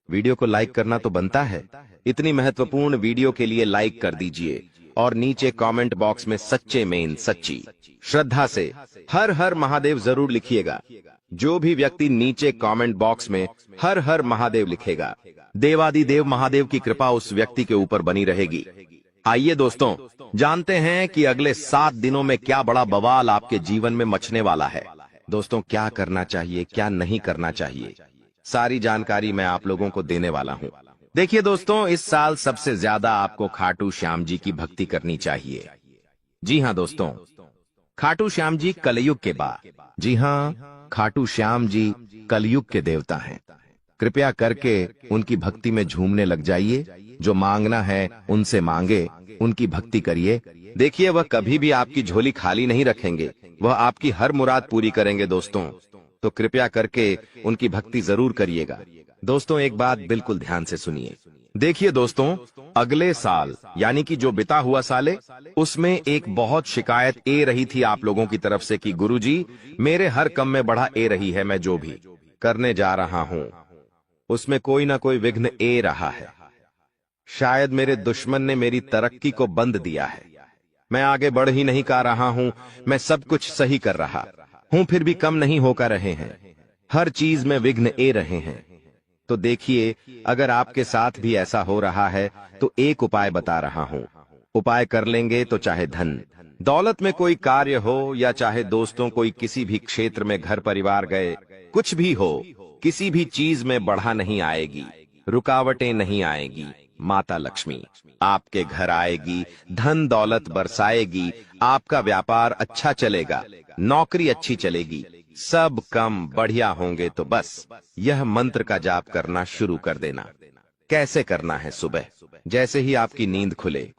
वीडियो को लाइक करना तो बनता है। इतनी महत्वपूर्ण वीडियो के लिए लाइक कर दीजिए और नीचे कमेंट बॉक्स में सच्चे में सच्ची श्रद्धा से हर हर महादेव जरूर लिखिएगा। जो भी व्यक्ति नीचे कमेंट बॉक्स में हर हर महादेव लिखेगा, देवादिदेव महादेव की कृपा उस व्यक्ति के ऊपर बनी रहेगी। आइए दोस्तों, जानते हैं कि अगले 7 दिनों में क्या बड़ा बवाल आपके जीवन में मचने वाला है। दोस्तों, क्या करना चाहिए, क्या नहीं करना चाहिए, सारी जानकारी मैं आप लोगों को देने वाला हूं। देखिए दोस्तों, इस साल सबसे ज्यादा आपको खाटू श्याम जी की भक्ति करनी चाहिए। जी हां दोस्तों, खाटू श्याम जी कलयुग के बाद, जी हां, खाटू श्याम जी कलयुग के देवता हैं। कृपया करके उनकी भक्ति में झूमने लग जाइए। जो मांगना है उनसे मांगे, उनकी भक्ति करिए। देखिए, वह कभी भी आपकी झोली खाली नहीं रखेंगे, वह आपकी हर मुराद पूरी करेंगे दोस्तों। तो कृपया करके उनकी भक्ति जरूर करिएगा। दोस्तों, एक बात बिल्कुल ध्यान से सुनिए। देखिए दोस्तों, अगले साल यानी कि जो बिता हुआ साल है, उसमें एक बहुत शिकायत ए रही थी आप लोगों की तरफ से कि गुरुजी, मेरे हर काम में बढ़ा ए रही है, मैं जो भी करने जा रहा हूं उसमें कोई ना कोई विघ्न ए रहा है। शायद मेरे दुश्मन ने मेरी तरक्की को बंद दिया है, मैं आगे बढ़ ही नहीं पा रहा हूं, मैं सब कुछ सही कर रहा हूं फिर भी कम नहीं होकर रहे हैं, हर चीज में विघ्न ए रहे हैं। तो देखिए, अगर आपके साथ भी ऐसा हो रहा है तो एक उपाय बता रहा हूं। उपाय कर लेंगे तो चाहे धन दौलत में कोई कार्य हो या चाहे दोस्तों कोई किसी भी क्षेत्र में घर परिवार गए, कुछ भी हो, किसी भी चीज में बढ़ा नहीं आएगी, रुकावटें नहीं आएगी। माता लक्ष्मी आपके घर आएगी, धन दौलत बरसाएगी, आपका व्यापार अच्छा चलेगा, नौकरी अच्छी चलेगी, सब काम बढ़िया होंगे। तो बस यह मंत्र का जाप करना शुरू कर देना। कैसे करना है? सुबह जैसे ही आपकी नींद खुले,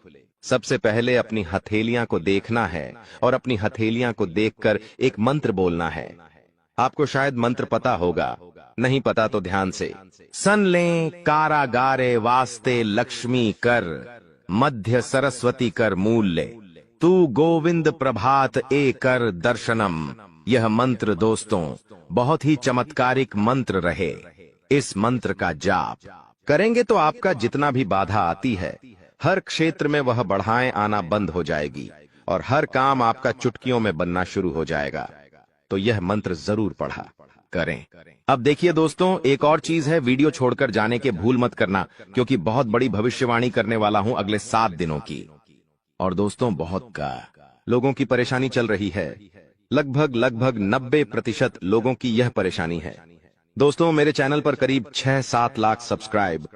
सबसे पहले अपनी हथेलियां को देखना है और अपनी हथेलियां को देखकर एक मंत्र बोलना है। आपको शायद मंत्र पता होगा, नहीं पता तो ध्यान से सन लें। कारागारे वास्ते लक्ष्मी कर, मध्य सरस्वती कर मूल्य, तू गोविंद प्रभात ए कर दर्शनम। यह मंत्र दोस्तों बहुत ही चमत्कारिक मंत्र रहे। इस मंत्र का जाप करेंगे तो आपका जितना भी बाधा आती है, हर क्षेत्र में वह बढ़ाएं आना बंद हो जाएगी और हर काम आपका चुटकियों में बनना शुरू हो जाएगा। तो यह मंत्र जरूर पढ़ा करें। अब देखिए दोस्तों, एक और चीज है, वीडियो छोड़कर जाने के भूल मत करना, क्योंकि बहुत बड़ी भविष्यवाणी करने वाला हूं अगले 7 दिनों की। और दोस्तों, बहुत का लोगों की परेशानी चल रही है, लगभग 90% लोगों की यह परेशानी है। दोस्तों, मेरे चैनल पर करीब 6-7 लाख सब्सक्राइब,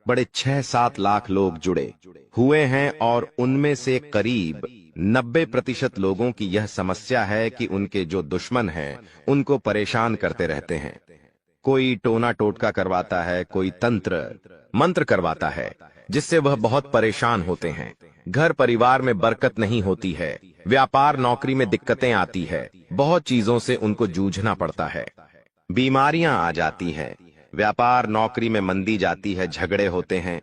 बड़े 6-7 लाख लोग जुड़े हुए हैं और उनमें से करीब 90% लोगों की यह समस्या है कि उनके जो दुश्मन हैं उनको परेशान करते रहते हैं। कोई टोना टोटका करवाता है, कोई तंत्र मंत्र करवाता है, जिससे वह बहुत परेशान होते हैं। घर परिवार में बरकत नहीं होती है, व्यापार नौकरी में दिक्कतें आती है, बहुत चीजों से उनको जूझना पड़ता है। बीमारियां आ जाती हैं, व्यापार नौकरी में मंदी जाती है, झगड़े होते हैं,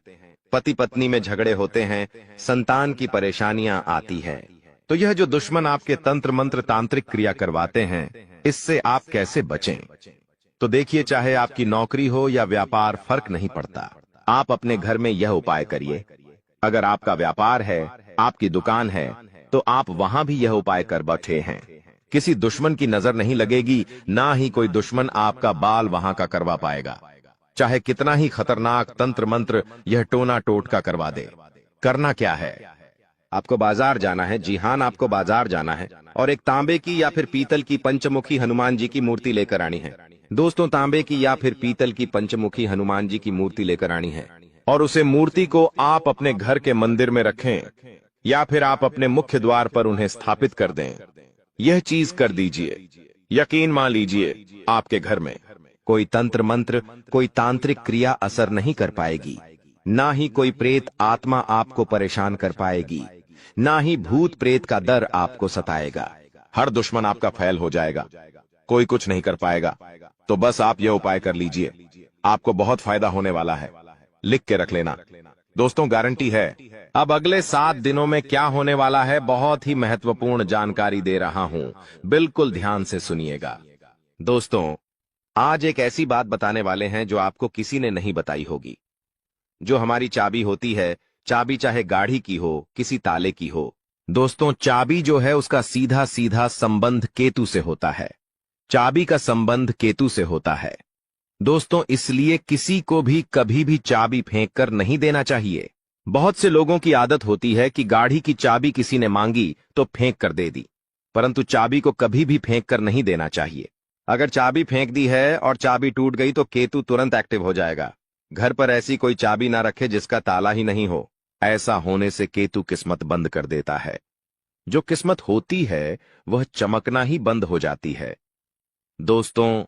पति पत्नी में झगड़े होते हैं, संतान की परेशानियां आती है। तो यह जो दुश्मन आपके तंत्र मंत्र तांत्रिक क्रिया करवाते हैं, इससे आप कैसे बचें? तो देखिए, चाहे आपकी नौकरी हो या व्यापार, फर्क नहीं पड़ता। आप अपने घर में यह उपाय करिए। अगर आपका व्यापार है, आपकी दुकान है, तो आप वहां भी यह उपाय कर बैठे हैं। किसी दुश्मन की नजर नहीं लगेगी, ना ही कोई दुश्मन आपका बाल वहां का करवा पाएगा। चाहे कितना ही खतरनाक तंत्र मंत्र यह टोना टोटका करवा दे। करना क्या है? आपको बाजार जाना है। जी हां, आपको बाजार जाना है और एक तांबे की या फिर पीतल की पंचमुखी हनुमान जी की मूर्ति लेकर आनी है। दोस्तों, तांबे की या फिर पीतल की पंचमुखी हनुमान जी की मूर्ति लेकर आनी है और उसे मूर्ति को आप अपने घर के मंदिर में रखें या फिर आप अपने मुख्य द्वार पर उन्हें स्थापित कर दें। यह चीज कर दीजिए, यकीन मान लीजिए, आपके घर में कोई तंत्र मंत्र, कोई तांत्रिक क्रिया असर नहीं कर पाएगी। ना ही कोई प्रेत आत्मा आपको परेशान कर पाएगी, ना ही भूत प्रेत का डर आपको सताएगा। हर दुश्मन आपका फैल हो जाएगा, कोई कुछ नहीं कर पाएगा। तो बस आप यह उपाय कर लीजिए, आपको बहुत फायदा होने वाला है। लिख के रख लेना दोस्तों, गारंटी है। अब अगले 7 दिनों में क्या होने वाला है, बहुत ही महत्वपूर्ण जानकारी दे रहा हूं, बिल्कुल ध्यान से सुनिएगा। दोस्तों, आज एक ऐसी बात बताने वाले हैं जो आपको किसी ने नहीं बताई होगी। जो हमारी चाबी होती है, चाबी चाहे गाड़ी की हो, किसी ताले की हो, दोस्तों, चाबी जो है उसका सीधा सीधा संबंध केतु से होता है। चाबी का संबंध केतु से होता है दोस्तों, इसलिए किसी को भी कभी भी चाबी फेंक कर नहीं देना चाहिए। बहुत से लोगों की आदत होती है कि गाड़ी की चाबी किसी ने मांगी तो फेंक कर दे दी, परंतु चाबी को कभी भी फेंक कर नहीं देना चाहिए। अगर चाबी फेंक दी है और चाबी टूट गई तो केतु तुरंत एक्टिव हो जाएगा। घर पर ऐसी कोई चाबी ना रखे जिसका ताला ही नहीं हो। ऐसा होने से केतु किस्मत बंद कर देता है। जो किस्मत होती है वह चमकना ही बंद हो जाती है। दोस्तों,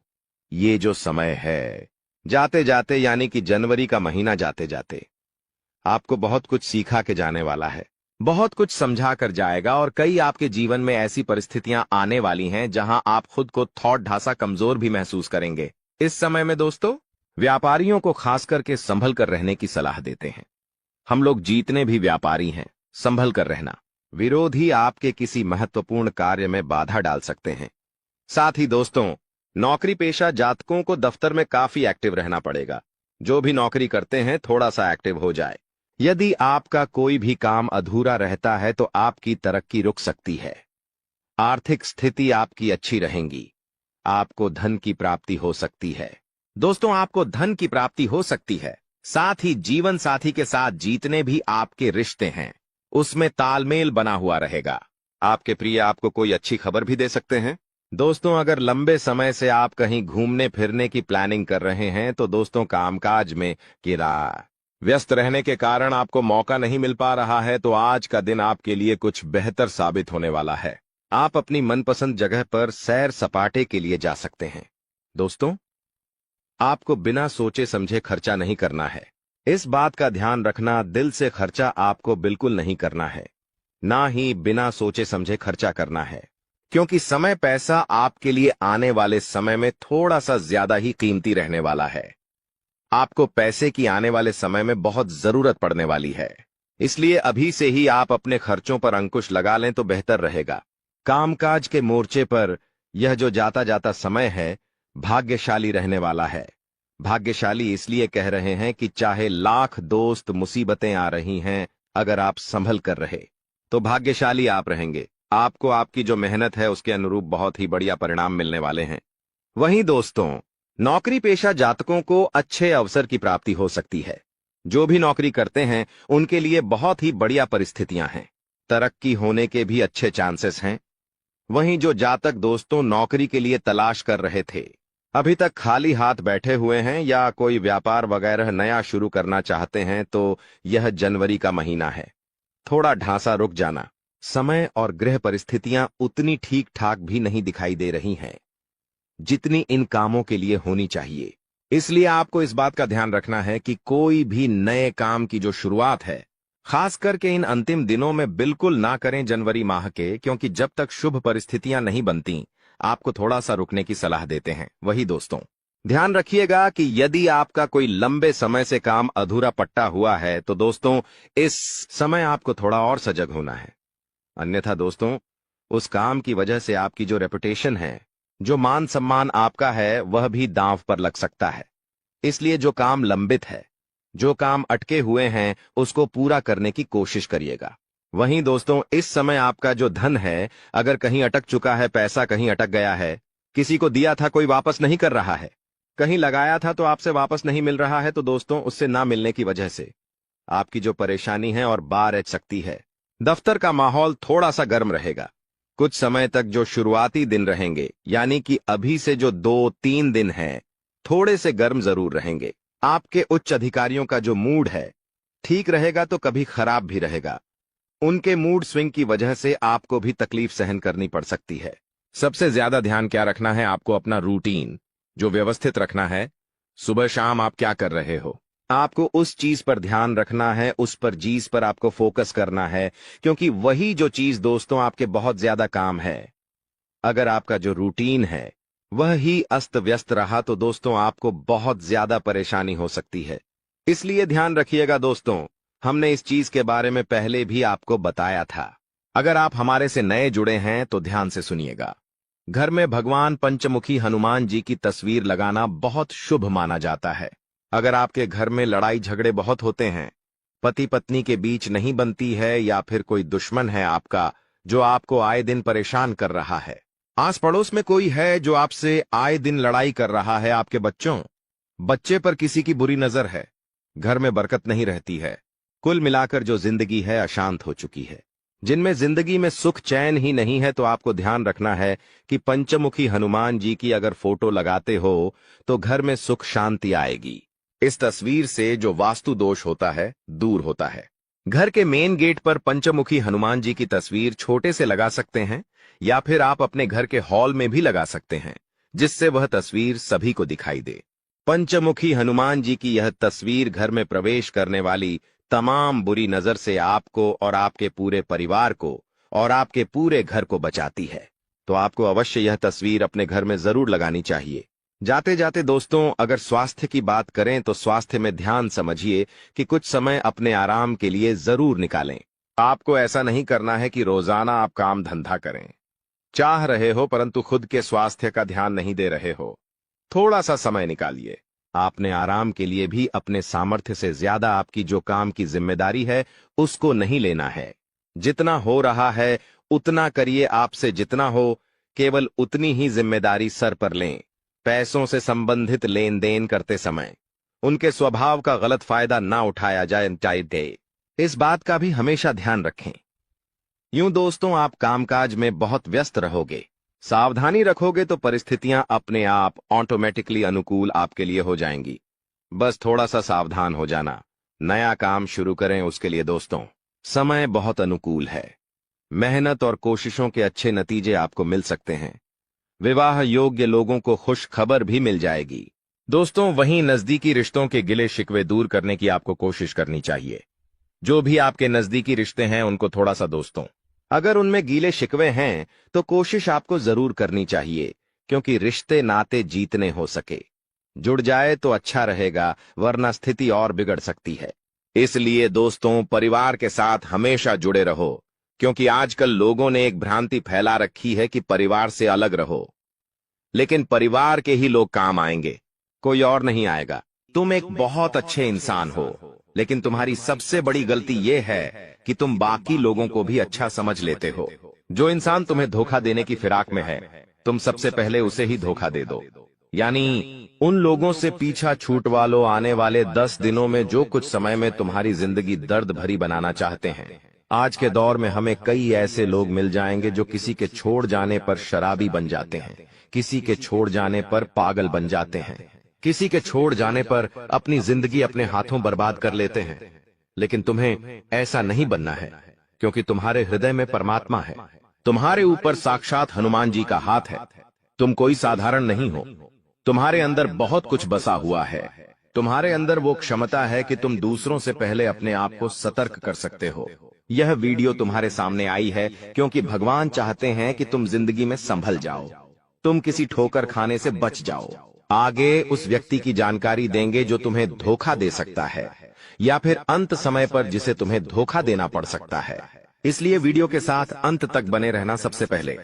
ये जो समय है, जाते जाते यानी कि जनवरी का महीना जाते जाते आपको बहुत कुछ सिखा के जाने वाला है, बहुत कुछ समझा कर जाएगा और कई आपके जीवन में ऐसी परिस्थितियां आने वाली हैं जहां आप खुद को थोड़ा ढासा कमजोर भी महसूस करेंगे। इस समय में दोस्तों, व्यापारियों को खास करके संभल कर रहने की सलाह देते हैं। हम लोग जीतने भी व्यापारी हैं, संभल कर रहना। विरोधी आपके किसी महत्वपूर्ण कार्य में बाधा डाल सकते हैं। साथ ही दोस्तों, नौकरी पेशा जातकों को दफ्तर में काफी एक्टिव रहना पड़ेगा। जो भी नौकरी करते हैं, थोड़ा सा एक्टिव हो जाए। यदि आपका कोई भी काम अधूरा रहता है तो आपकी तरक्की रुक सकती है। आर्थिक स्थिति आपकी अच्छी रहेगी। आपको धन की प्राप्ति हो सकती है। दोस्तों, आपको धन की प्राप्ति हो सकती है। साथ ही जीवन साथी के साथ जीतने भी आपके रिश्ते हैं, उसमें तालमेल बना हुआ रहेगा। आपके प्रिय आपको कोई अच्छी खबर भी दे सकते हैं। दोस्तों, अगर लंबे समय से आप कहीं घूमने फिरने की प्लानिंग कर रहे हैं तो दोस्तों, कामकाज में व्यस्त रहने के कारण आपको मौका नहीं मिल पा रहा है, तो आज का दिन आपके लिए कुछ बेहतर साबित होने वाला है। आप अपनी मनपसंद जगह पर सैर सपाटे के लिए जा सकते हैं। दोस्तों, आपको बिना सोचे समझे खर्चा नहीं करना है। इस बात का ध्यान रखना, दिल से खर्चा आपको बिल्कुल नहीं करना है, ना ही बिना सोचे समझे खर्चा करना है, क्योंकि समय पैसा आपके लिए आने वाले समय में थोड़ा सा ज्यादा ही कीमती रहने वाला है। आपको पैसे की आने वाले समय में बहुत जरूरत पड़ने वाली है, इसलिए अभी से ही आप अपने खर्चों पर अंकुश लगा लें तो बेहतर रहेगा। कामकाज के मोर्चे पर यह जो जाता जाता समय है, भाग्यशाली रहने वाला है। भाग्यशाली इसलिए कह रहे हैं कि चाहे लाख दोस्त मुसीबतें आ रही हैं, अगर आप संभल कर रहे तो भाग्यशाली आप रहेंगे। आपको आपकी जो मेहनत है उसके अनुरूप बहुत ही बढ़िया परिणाम मिलने वाले हैं। वहीं दोस्तों, नौकरी पेशा जातकों को अच्छे अवसर की प्राप्ति हो सकती है। जो भी नौकरी करते हैं उनके लिए बहुत ही बढ़िया परिस्थितियां हैं। तरक्की होने के भी अच्छे चांसेस हैं। वहीं जो जातक दोस्तों नौकरी के लिए तलाश कर रहे थे, अभी तक खाली हाथ बैठे हुए हैं या कोई व्यापार वगैरह नया शुरू करना चाहते हैं, तो यह जनवरी का महीना है। थोड़ा ढांसा रुक जाना, समय और गृह परिस्थितियां उतनी ठीक ठाक भी नहीं दिखाई दे रही हैं जितनी इन कामों के लिए होनी चाहिए। इसलिए आपको इस बात का ध्यान रखना है कि कोई भी नए काम की जो शुरुआत है, खास करके इन अंतिम दिनों में बिल्कुल ना करें जनवरी माह के, क्योंकि जब तक शुभ परिस्थितियां नहीं बनती आपको थोड़ा सा रुकने की सलाह देते हैं। वही दोस्तों, ध्यान रखिएगा कि यदि आपका कोई लंबे समय से काम अधूरा पट्टा हुआ है तो दोस्तों इस समय आपको थोड़ा और सजग होना है। अन्यथा दोस्तों, उस काम की वजह से आपकी जो रेपुटेशन है, जो मान सम्मान आपका है, वह भी दांव पर लग सकता है। इसलिए जो काम लंबित है, जो काम अटके हुए हैं, उसको पूरा करने की कोशिश करिएगा। वहीं दोस्तों, इस समय आपका जो धन है, अगर कहीं अटक चुका है, पैसा कहीं अटक गया है, किसी को दिया था कोई वापस नहीं कर रहा है, कहीं लगाया था तो आपसे वापस नहीं मिल रहा है, तो दोस्तों उससे ना मिलने की वजह से आपकी जो परेशानी है और बार ऐच सकती है। दफ्तर का माहौल थोड़ा सा गर्म रहेगा। कुछ समय तक जो शुरुआती दिन रहेंगे, यानी कि अभी से जो 2-3 दिन हैं, थोड़े से गर्म जरूर रहेंगे। आपके उच्च अधिकारियों का जो मूड है ठीक रहेगा तो कभी खराब भी रहेगा। उनके मूड स्विंग की वजह से आपको भी तकलीफ सहन करनी पड़ सकती है। सबसे ज्यादा ध्यान क्या रखना है, आपको अपना रूटीन जो व्यवस्थित रखना है। सुबह शाम आप क्या कर रहे हो, आपको उस चीज पर ध्यान रखना है, उस पर चीज पर आपको फोकस करना है, क्योंकि वही जो चीज दोस्तों आपके बहुत ज्यादा काम है। अगर आपका जो रूटीन है वह ही अस्त व्यस्त रहा तो दोस्तों आपको बहुत ज्यादा परेशानी हो सकती है। इसलिए ध्यान रखिएगा दोस्तों, हमने इस चीज के बारे में पहले भी आपको बताया था। अगर आप हमारे से नए जुड़े हैं तो ध्यान से सुनिएगा। घर में भगवान पंचमुखी हनुमान जी की तस्वीर लगाना बहुत शुभ माना जाता है। अगर आपके घर में लड़ाई झगड़े बहुत होते हैं, पति पत्नी के बीच नहीं बनती है, या फिर कोई दुश्मन है आपका जो आपको आए दिन परेशान कर रहा है, आस पड़ोस में कोई है जो आपसे आए दिन लड़ाई कर रहा है, आपके बच्चे पर किसी की बुरी नजर है, घर में बरकत नहीं रहती है, कुल मिलाकर जो जिंदगी है अशांत हो चुकी है, जिनमें जिंदगी में सुख चैन ही नहीं है, तो आपको ध्यान रखना है कि पंचमुखी हनुमान जी की अगर फोटो लगाते हो तो घर में सुख शांति आएगी। इस तस्वीर से जो वास्तु दोष होता है दूर होता है। घर के मेन गेट पर पंचमुखी हनुमान जी की तस्वीर छोटे से लगा सकते हैं, या फिर आप अपने घर के हॉल में भी लगा सकते हैं, जिससे वह तस्वीर सभी को दिखाई दे। पंचमुखी हनुमान जी की यह तस्वीर घर में प्रवेश करने वाली तमाम बुरी नजर से आपको और आपके पूरे परिवार को और आपके पूरे घर को बचाती है। तो आपको अवश्य यह तस्वीर अपने घर में जरूर लगानी चाहिए। जाते जाते दोस्तों, अगर स्वास्थ्य की बात करें तो स्वास्थ्य में ध्यान समझिए कि कुछ समय अपने आराम के लिए जरूर निकालें। आपको ऐसा नहीं करना है कि रोजाना आप काम धंधा करें, चाह रहे हो परंतु खुद के स्वास्थ्य का ध्यान नहीं दे रहे हो। थोड़ा सा समय निकालिए। आपने आराम के लिए भी अपने सामर्थ्य से ज्यादा आपकी जो काम की जिम्मेदारी है उसको नहीं लेना है। जितना हो रहा है उतना करिए, आपसे जितना हो केवल उतनी ही जिम्मेदारी सर पर लें। पैसों से संबंधित लेन देन करते समय उनके स्वभाव का गलत फायदा ना उठाया जाए, इस बात का भी हमेशा ध्यान रखें। यूं दोस्तों, आप कामकाज में बहुत व्यस्त रहोगे, सावधानी रखोगे तो परिस्थितियां अपने आप ऑटोमेटिकली अनुकूल आपके लिए हो जाएंगी। बस थोड़ा सा सावधान हो जाना। नया काम शुरू करें उसके लिए दोस्तों समय बहुत अनुकूल है। मेहनत और कोशिशों के अच्छे नतीजे आपको मिल सकते हैं। विवाह योग्य लोगों को खुश खबर भी मिल जाएगी। दोस्तों, वहीं नजदीकी रिश्तों के गिले शिकवे दूर करने की आपको कोशिश करनी चाहिए। जो भी आपके नजदीकी रिश्ते हैं उनको थोड़ा सा दोस्तों, अगर उनमें गीले शिकवे हैं तो कोशिश आपको जरूर करनी चाहिए, क्योंकि रिश्ते नाते जीतने हो सके। जुड़ जाए तो अच्छा रहेगा, वरना स्थिति और बिगड़ सकती है। इसलिए दोस्तों, परिवार के साथ हमेशा जुड़े रहो, क्योंकि आजकल लोगों ने एक भ्रांति फैला रखी है कि परिवार से अलग रहो, लेकिन परिवार के ही लोग काम आएंगे, कोई और नहीं आएगा। तुम एक बहुत अच्छे इंसान हो, लेकिन तुम्हारी सबसे बड़ी गलती यह है कि तुम बाकी लोगों को भी अच्छा समझ लेते हो। जो इंसान तुम्हें धोखा देने की फिराक में है, तुम सबसे पहले उसे ही धोखा दे दो। यानी उन लोगों से पीछा छूटवा लो। आने वाले 10 दिनों में जो कुछ समय में तुम्हारी जिंदगी दर्द भरी बनाना चाहते हैं, आज के दौर में हमें कई ऐसे लोग मिल जाएंगे जो किसी के छोड़ जाने पर शराबी बन जाते हैं, किसी के छोड़ जाने पर पागल बन जाते हैं, किसी के छोड़ जाने पर अपनी जिंदगी अपने हाथों बर्बाद कर लेते हैं। लेकिन तुम्हें ऐसा नहीं बनना है। क्योंकि तुम्हारे हृदय में परमात्मा है। तुम्हारे ऊपर साक्षात हनुमान जी का हाथ है। तुम कोई साधारण नहीं हो। तुम्हारे अंदर बहुत कुछ बसा हुआ है। तुम्हारे अंदर वो क्षमता है कि तुम दूसरों से पहले अपने आप को सतर्क कर सकते हो। यह वीडियो तुम्हारे सामने आई है क्योंकि भगवान चाहते हैं कि तुम जिंदगी में संभल जाओ, तुम किसी ठोकर खाने से बच जाओ। आगे उस व्यक्ति की जानकारी देंगे जो तुम्हें धोखा दे सकता है, या फिर अंत समय पर जिसे तुम्हें धोखा देना पड़ सकता है। इसलिए वीडियो के साथ अंत तक बने रहना। सबसे पहले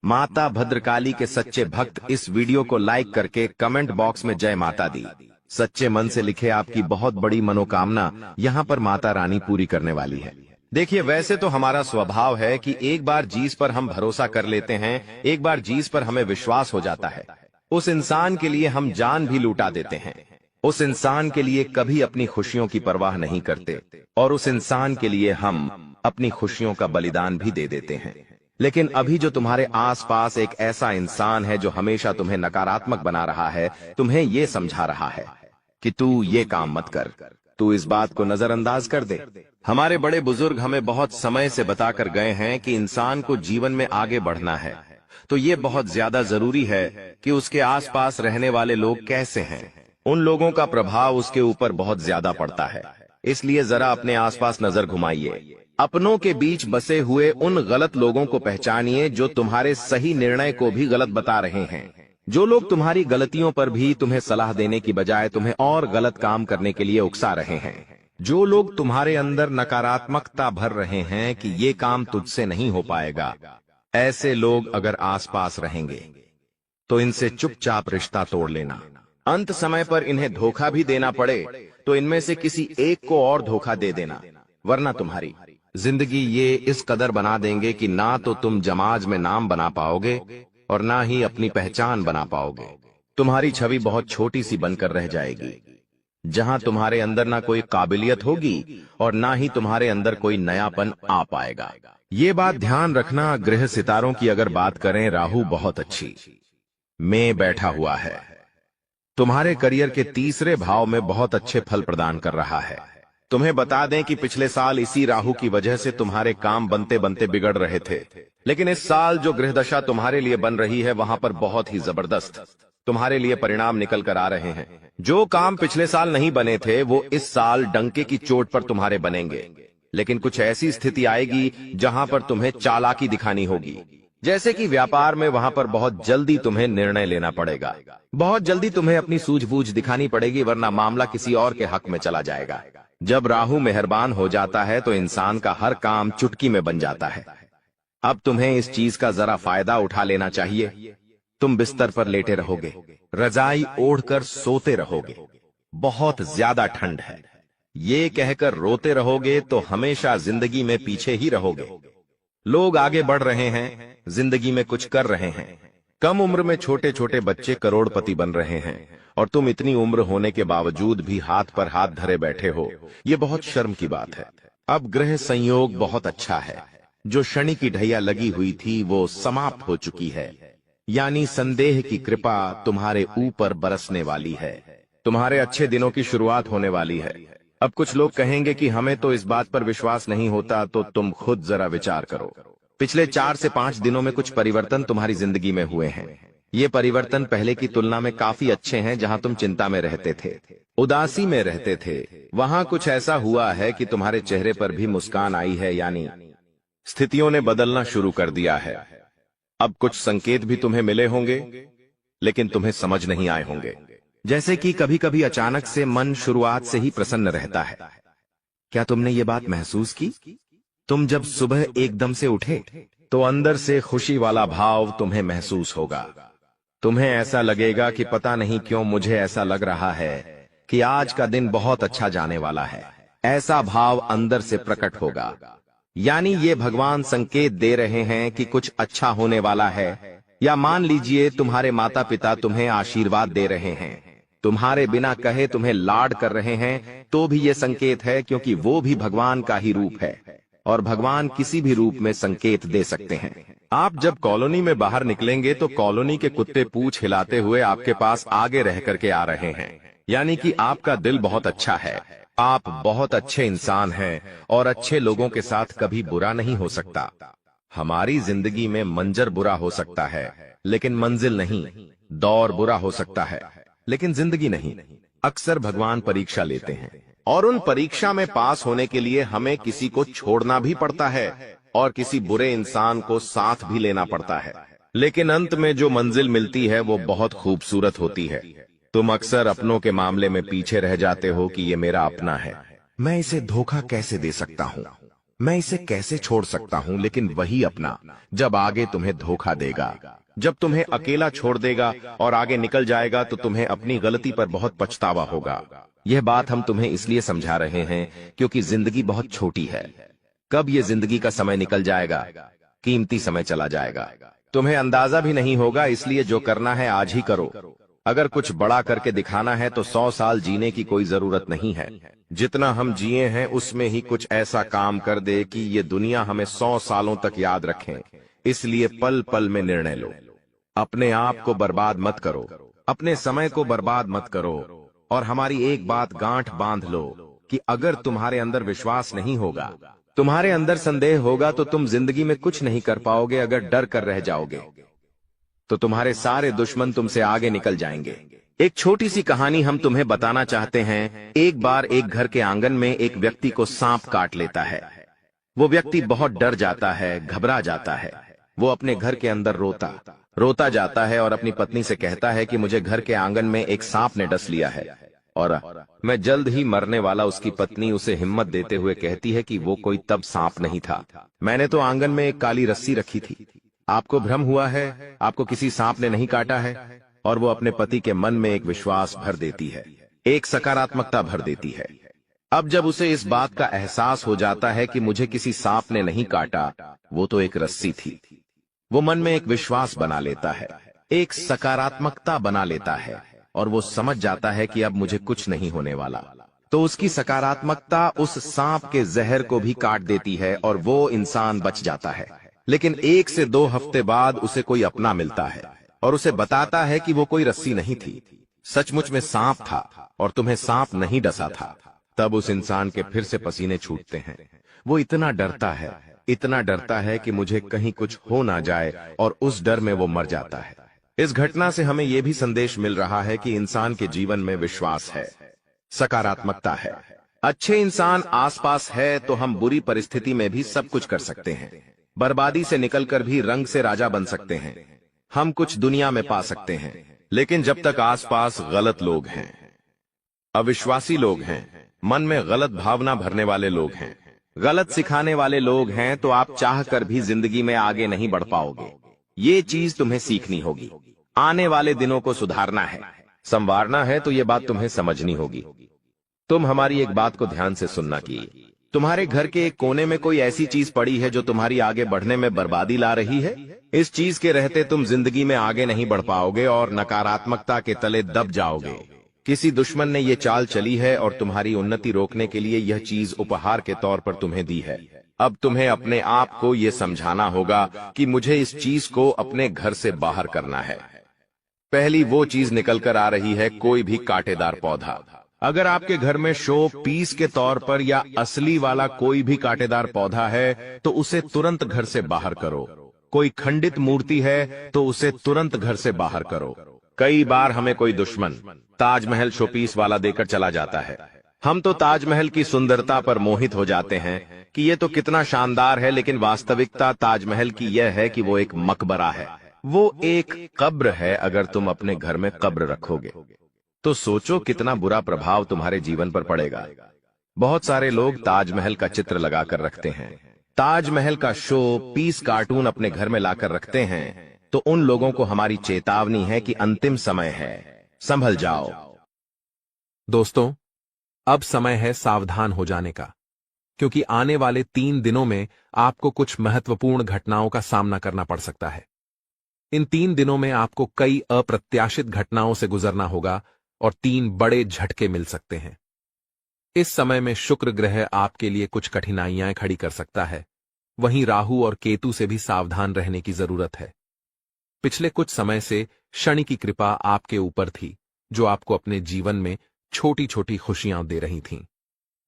माता भद्रकाली के सच्चे भक्त इस वीडियो को लाइक करके कमेंट बॉक्स में जय माता दी सच्चे मन से लिखे। आपकी बहुत बड़ी मनोकामना यहाँ पर माता रानी पूरी करने वाली है। देखिए, वैसे तो हमारा स्वभाव है कि एक बार जिस पर हम भरोसा कर लेते हैं, एक बार जिस पर हमें विश्वास हो जाता है, उस इंसान के लिए हम जान भी लुटा देते हैं। उस इंसान के लिए कभी अपनी खुशियों की परवाह नहीं करते और उस इंसान के लिए हम अपनी खुशियों का बलिदान भी दे देते हैं। लेकिन अभी जो तुम्हारे आसपास एक ऐसा इंसान है जो हमेशा तुम्हें नकारात्मक बना रहा है, तुम्हें ये समझा रहा है कि तू ये काम मत कर, तू इस बात को नजरअंदाज कर दे। हमारे बड़े बुजुर्ग हमें बहुत समय से बताकर गए हैं कि इंसान को जीवन में आगे बढ़ना है तो ये बहुत ज्यादा जरूरी है कि उसके आसपास रहने वाले लोग कैसे हैं। उन लोगों का प्रभाव उसके ऊपर बहुत ज्यादा पड़ता है। इसलिए जरा अपने आसपास नजर घुमाइए। अपनों के बीच बसे हुए उन गलत लोगों को पहचानिए जो तुम्हारे सही निर्णय को भी गलत बता रहे हैं। जो लोग तुम्हारी गलतियों पर भी तुम्हें सलाह देने की बजाय तुम्हें और गलत काम करने के लिए उकसा रहे हैं। जो लोग तुम्हारे अंदर नकारात्मकता भर रहे हैं कि ये काम तुझसे नहीं हो पाएगा, ऐसे लोग अगर आसपास रहेंगे तो इनसे चुपचाप रिश्ता तोड़ लेना। अंत समय पर इन्हें धोखा भी देना पड़े तो इनमें से किसी एक को और धोखा दे देना, वरना तुम्हारी जिंदगी ये इस कदर बना देंगे कि ना तो तुम समाज में नाम बना पाओगे और ना ही अपनी पहचान बना पाओगे। तुम्हारी छवि बहुत छोटी सी बनकर रह जाएगी, जहां तुम्हारे अंदर ना कोई काबिलियत होगी और ना ही तुम्हारे अंदर कोई नयापन आ पाएगा। ये बात ध्यान रखना। ग्रह सितारों की अगर बात करें, राहु बहुत अच्छी में बैठा हुआ है। तुम्हारे करियर के तीसरे भाव में बहुत अच्छे फल प्रदान कर रहा है। तुम्हें बता दें कि पिछले साल इसी राहु की वजह से तुम्हारे काम बनते बनते बिगड़ रहे थे, लेकिन इस साल जो ग्रह दशा तुम्हारे लिए बन रही है वहां पर बहुत ही जबरदस्त तुम्हारे लिए परिणाम निकल कर आ रहे हैं। जो काम पिछले साल नहीं बने थे वो इस साल डंके की चोट पर तुम्हारे बनेंगे। लेकिन कुछ ऐसी स्थिति आएगी जहां पर तुम्हें चालाकी दिखानी होगी, जैसे कि व्यापार में। वहां पर बहुत जल्दी तुम्हें निर्णय लेना पड़ेगा, बहुत जल्दी तुम्हें अपनी सूझबूझ दिखानी पड़ेगी, वरना मामला किसी और के हक में चला जाएगा। जब राहु मेहरबान हो जाता है तो इंसान का हर काम चुटकी में बन जाता है। अब तुम्हें इस चीज का जरा फायदा उठा लेना चाहिए। तुम बिस्तर पर लेटे रहोगे, रजाई ओढ़कर सोते रहोगे, बहुत ज्यादा ठंड है, ये कहकर रोते रहोगे तो हमेशा जिंदगी में पीछे ही रहोगे। लोग आगे बढ़ रहे हैं, जिंदगी में कुछ कर रहे हैं। कम उम्र में छोटे छोटे बच्चे करोड़पति बन रहे हैं और तुम इतनी उम्र होने के बावजूद भी हाथ पर हाथ धरे बैठे हो। ये बहुत शर्म की बात है। अब ग्रह संयोग बहुत अच्छा है। जो शनि की ढैया लगी हुई थी वो समाप्त हो चुकी है, यानी संदेह की कृपा तुम्हारे ऊपर बरसने वाली है। तुम्हारे अच्छे दिनों की शुरुआत होने वाली है। अब कुछ लोग कहेंगे कि हमें तो इस बात पर विश्वास नहीं होता, तो तुम खुद जरा विचार करो। पिछले 4 से 5 दिनों में कुछ परिवर्तन तुम्हारी जिंदगी में हुए हैं। ये परिवर्तन पहले की तुलना में काफी अच्छे हैं। जहां तुम चिंता में रहते थे, उदासी में रहते थे, वहां कुछ ऐसा हुआ है कि तुम्हारे चेहरे पर भी मुस्कान आई है, यानी स्थितियों ने बदलना शुरू कर दिया है। अब कुछ संकेत भी तुम्हें मिले होंगे, लेकिन तुम्हें समझ नहीं आए होंगे। जैसे कि कभी कभी अचानक से मन शुरुआत से ही प्रसन्न रहता है। क्या तुमने ये बात महसूस की? तुम जब सुबह एकदम से उठे तो अंदर से खुशी वाला भाव तुम्हें महसूस होगा। तुम्हें ऐसा लगेगा कि पता नहीं क्यों मुझे ऐसा लग रहा है कि आज का दिन बहुत अच्छा जाने वाला है। ऐसा भाव अंदर से प्रकट होगा, यानी ये भगवान संकेत दे रहे हैं कि कुछ अच्छा होने वाला है। या मान लीजिए तुम्हारे माता पिता तुम्हें आशीर्वाद दे रहे हैं, तुम्हारे बिना कहे तुम्हें लाड कर रहे हैं, तो भी ये संकेत है, क्योंकि वो भी भगवान का ही रूप है और भगवान किसी भी रूप में संकेत दे सकते हैं। आप जब कॉलोनी में बाहर निकलेंगे तो कॉलोनी के कुत्ते पूंछ हिलाते हुए आपके पास आगे रह करके आ रहे हैं, यानी कि आपका दिल बहुत अच्छा है। आप बहुत अच्छे इंसान हैं और अच्छे लोगों के साथ कभी बुरा नहीं हो सकता। हमारी जिंदगी में मंजर बुरा हो सकता है लेकिन मंजिल नहीं, दौर बुरा हो सकता है लेकिन जिंदगी नहीं। अक्सर भगवान परीक्षा लेते हैं और उन परीक्षा में पास होने के लिए हमें किसी को छोड़ना भी पड़ता है और किसी बुरे इंसान को साथ भी लेना पड़ता है, लेकिन अंत में जो मंजिल मिलती है वो बहुत खूबसूरत होती है। तुम अक्सर अपनों के मामले में पीछे रह जाते हो कि ये मेरा अपना है, मैं इसे धोखा कैसे दे सकता हूँ, मैं इसे कैसे छोड़ सकता हूँ, लेकिन वही अपना जब आगे तुम्हें धोखा देगा, जब तुम्हें अकेला छोड़ देगा और आगे निकल जाएगा तो तुम्हें अपनी गलती पर बहुत पछतावा होगा। यह बात हम तुम्हें इसलिए समझा रहे हैं क्योंकि जिंदगी बहुत छोटी है। कब ये जिंदगी का समय निकल जाएगा, कीमती समय चला जाएगा, तुम्हें अंदाजा भी नहीं होगा। इसलिए जो करना है आज ही करो। अगर कुछ बड़ा करके दिखाना है तो 100 साल जीने की कोई जरूरत नहीं है। जितना हम जिए हैं उसमें ही कुछ ऐसा काम कर दे कि ये दुनिया हमें 100 सालों तक याद रखें। इसलिए पल पल में निर्णय लो। अपने आप को बर्बाद मत करो, अपने समय को बर्बाद मत करो। और हमारी एक बात गांठ बांध लो कि अगर तुम्हारे अंदर विश्वास नहीं होगा, तुम्हारे अंदर संदेह होगा तो तुम जिंदगी में कुछ नहीं कर पाओगे। अगर डर कर रह जाओगे तो तुम्हारे सारे दुश्मन तुमसे आगे निकल जाएंगे। एक छोटी सी कहानी हम तुम्हें बताना चाहते हैं। एक बार एक घर के आंगन में एक व्यक्ति को सांप काट लेता है। वो व्यक्ति बहुत डर जाता है, घबरा जाता है। वो अपने घर के अंदर रोता जाता है और अपनी पत्नी से कहता है कि मुझे घर के आंगन में एक सांप ने डस लिया है और मैं जल्द ही मरने वाला। उसकी पत्नी उसे हिम्मत देते हुए कहती है कि वो कोई तब सांप नहीं था, मैंने तो आंगन में एक काली रस्सी रखी थी। आपको भ्रम हुआ है, आपको किसी सांप ने नहीं काटा है। और वो अपने पति के मन में एक विश्वास भर देती है, एक सकारात्मकता भर देती है। अब जब उसे इस बात का एहसास हो जाता है कि मुझे किसी सांप ने नहीं काटा, वो तो एक रस्सी थी, वो मन में एक विश्वास बना लेता है, एक सकारात्मकता बना लेता है और वो समझ जाता है कि अब मुझे कुछ नहीं होने वाला। तो उसकी सकारात्मकता उस सांप के जहर को भी काट देती है और वो इंसान बच जाता है। लेकिन 1 से 2 हफ्ते बाद उसे कोई अपना मिलता है और उसे बताता है कि वो कोई रस्सी नहीं थी, सचमुच में सांप था और तुम्हें सांप नहीं डसा था। तब उस इंसान के फिर से पसीने छूटते हैं। वो इतना डरता है कि मुझे कहीं कुछ हो ना जाए और उस डर में वो मर जाता है। इस घटना से हमें यह भी संदेश मिल रहा है कि इंसान के जीवन में विश्वास है, सकारात्मकता है, अच्छे इंसान आसपास है तो हम बुरी परिस्थिति में भी सब कुछ कर सकते हैं। बर्बादी से निकलकर भी रंग से राजा बन सकते हैं। हम कुछ दुनिया में पा सकते हैं, लेकिन जब तक आसपास गलत लोग हैं, अविश्वासी लोग हैं, मन में गलत भावना भरने वाले लोग हैं, गलत सिखाने वाले लोग हैं, तो आप चाहकर भी जिंदगी में आगे नहीं बढ़ पाओगे। ये चीज तुम्हें सीखनी होगी। आने वाले दिनों को सुधारना है, संवारना है, तो ये बात तुम्हें समझनी होगी। तुम हमारी एक बात को ध्यान से सुनना कि तुम्हारे घर के एक कोने में कोई ऐसी चीज पड़ी है जो तुम्हारी आगे बढ़ने में बर्बादी ला रही है। इस चीज के रहते तुम जिंदगी में आगे नहीं बढ़ पाओगे और नकारात्मकता के तले दब जाओगे। किसी दुश्मन ने ये चाल चली है और तुम्हारी उन्नति रोकने के लिए यह चीज उपहार के तौर पर तुम्हें दी है। अब तुम्हें अपने आप को ये समझाना होगा कि मुझे इस चीज को अपने घर से बाहर करना है। पहली वो चीज निकल कर आ रही है, कोई भी कांटेदार पौधा। अगर आपके घर में शो पीस के तौर पर या असली वाला कोई भी कांटेदार पौधा है तो उसे तुरंत घर से बाहर करो। कोई खंडित मूर्ति है तो उसे तुरंत घर से बाहर करो। कई बार हमें कोई दुश्मन ताजमहल शोपीस वाला देकर चला जाता है। हम तो ताजमहल की सुंदरता पर मोहित हो जाते हैं कि ये तो कितना शानदार है, लेकिन वास्तविकता ताजमहल की यह है कि वो एक मकबरा है, वो एक कब्र है। अगर तुम अपने घर में कब्र रखोगे तो सोचो कितना बुरा प्रभाव तुम्हारे जीवन पर पड़ेगा। बहुत सारे लोग ताजमहल का चित्र लगाकर रखते हैं, ताजमहल का शो पीस कार्टून अपने घर में लाकर रखते हैं। तो उन लोगों को हमारी चेतावनी है कि अंतिम समय है, संभल जाओ। दोस्तों, अब समय है सावधान हो जाने का, क्योंकि आने वाले 3 दिनों में आपको कुछ महत्वपूर्ण घटनाओं का सामना करना पड़ सकता है। इन 3 दिनों में आपको कई अप्रत्याशित घटनाओं से गुजरना होगा और 3 बड़े झटके मिल सकते हैं। इस समय में शुक्र ग्रह आपके लिए कुछ कठिनाइयां खड़ी कर सकता है। वहीं राहु और केतु से भी सावधान रहने की जरूरत है। पिछले कुछ समय से शनि की कृपा आपके ऊपर थी, जो आपको अपने जीवन में छोटी छोटी खुशियां दे रही थीं।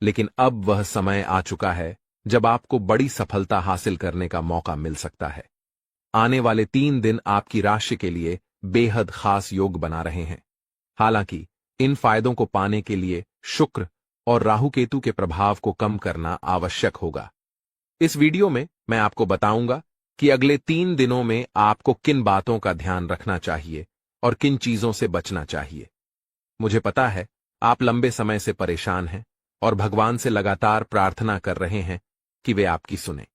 लेकिन अब वह समय आ चुका है जब आपको बड़ी सफलता हासिल करने का मौका मिल सकता है। आने वाले 3 दिन आपकी राशि के लिए बेहद खास योग बना रहे हैं। हालांकि इन फायदों को पाने के लिए शुक्र और राहु केतु के प्रभाव को कम करना आवश्यक होगा। इस वीडियो में मैं आपको बताऊंगा कि अगले 3 दिनों में आपको किन बातों का ध्यान रखना चाहिए और किन चीजों से बचना चाहिए। मुझे पता है आप लंबे समय से परेशान हैं और भगवान से लगातार प्रार्थना कर रहे हैं कि वे आपकी सुने।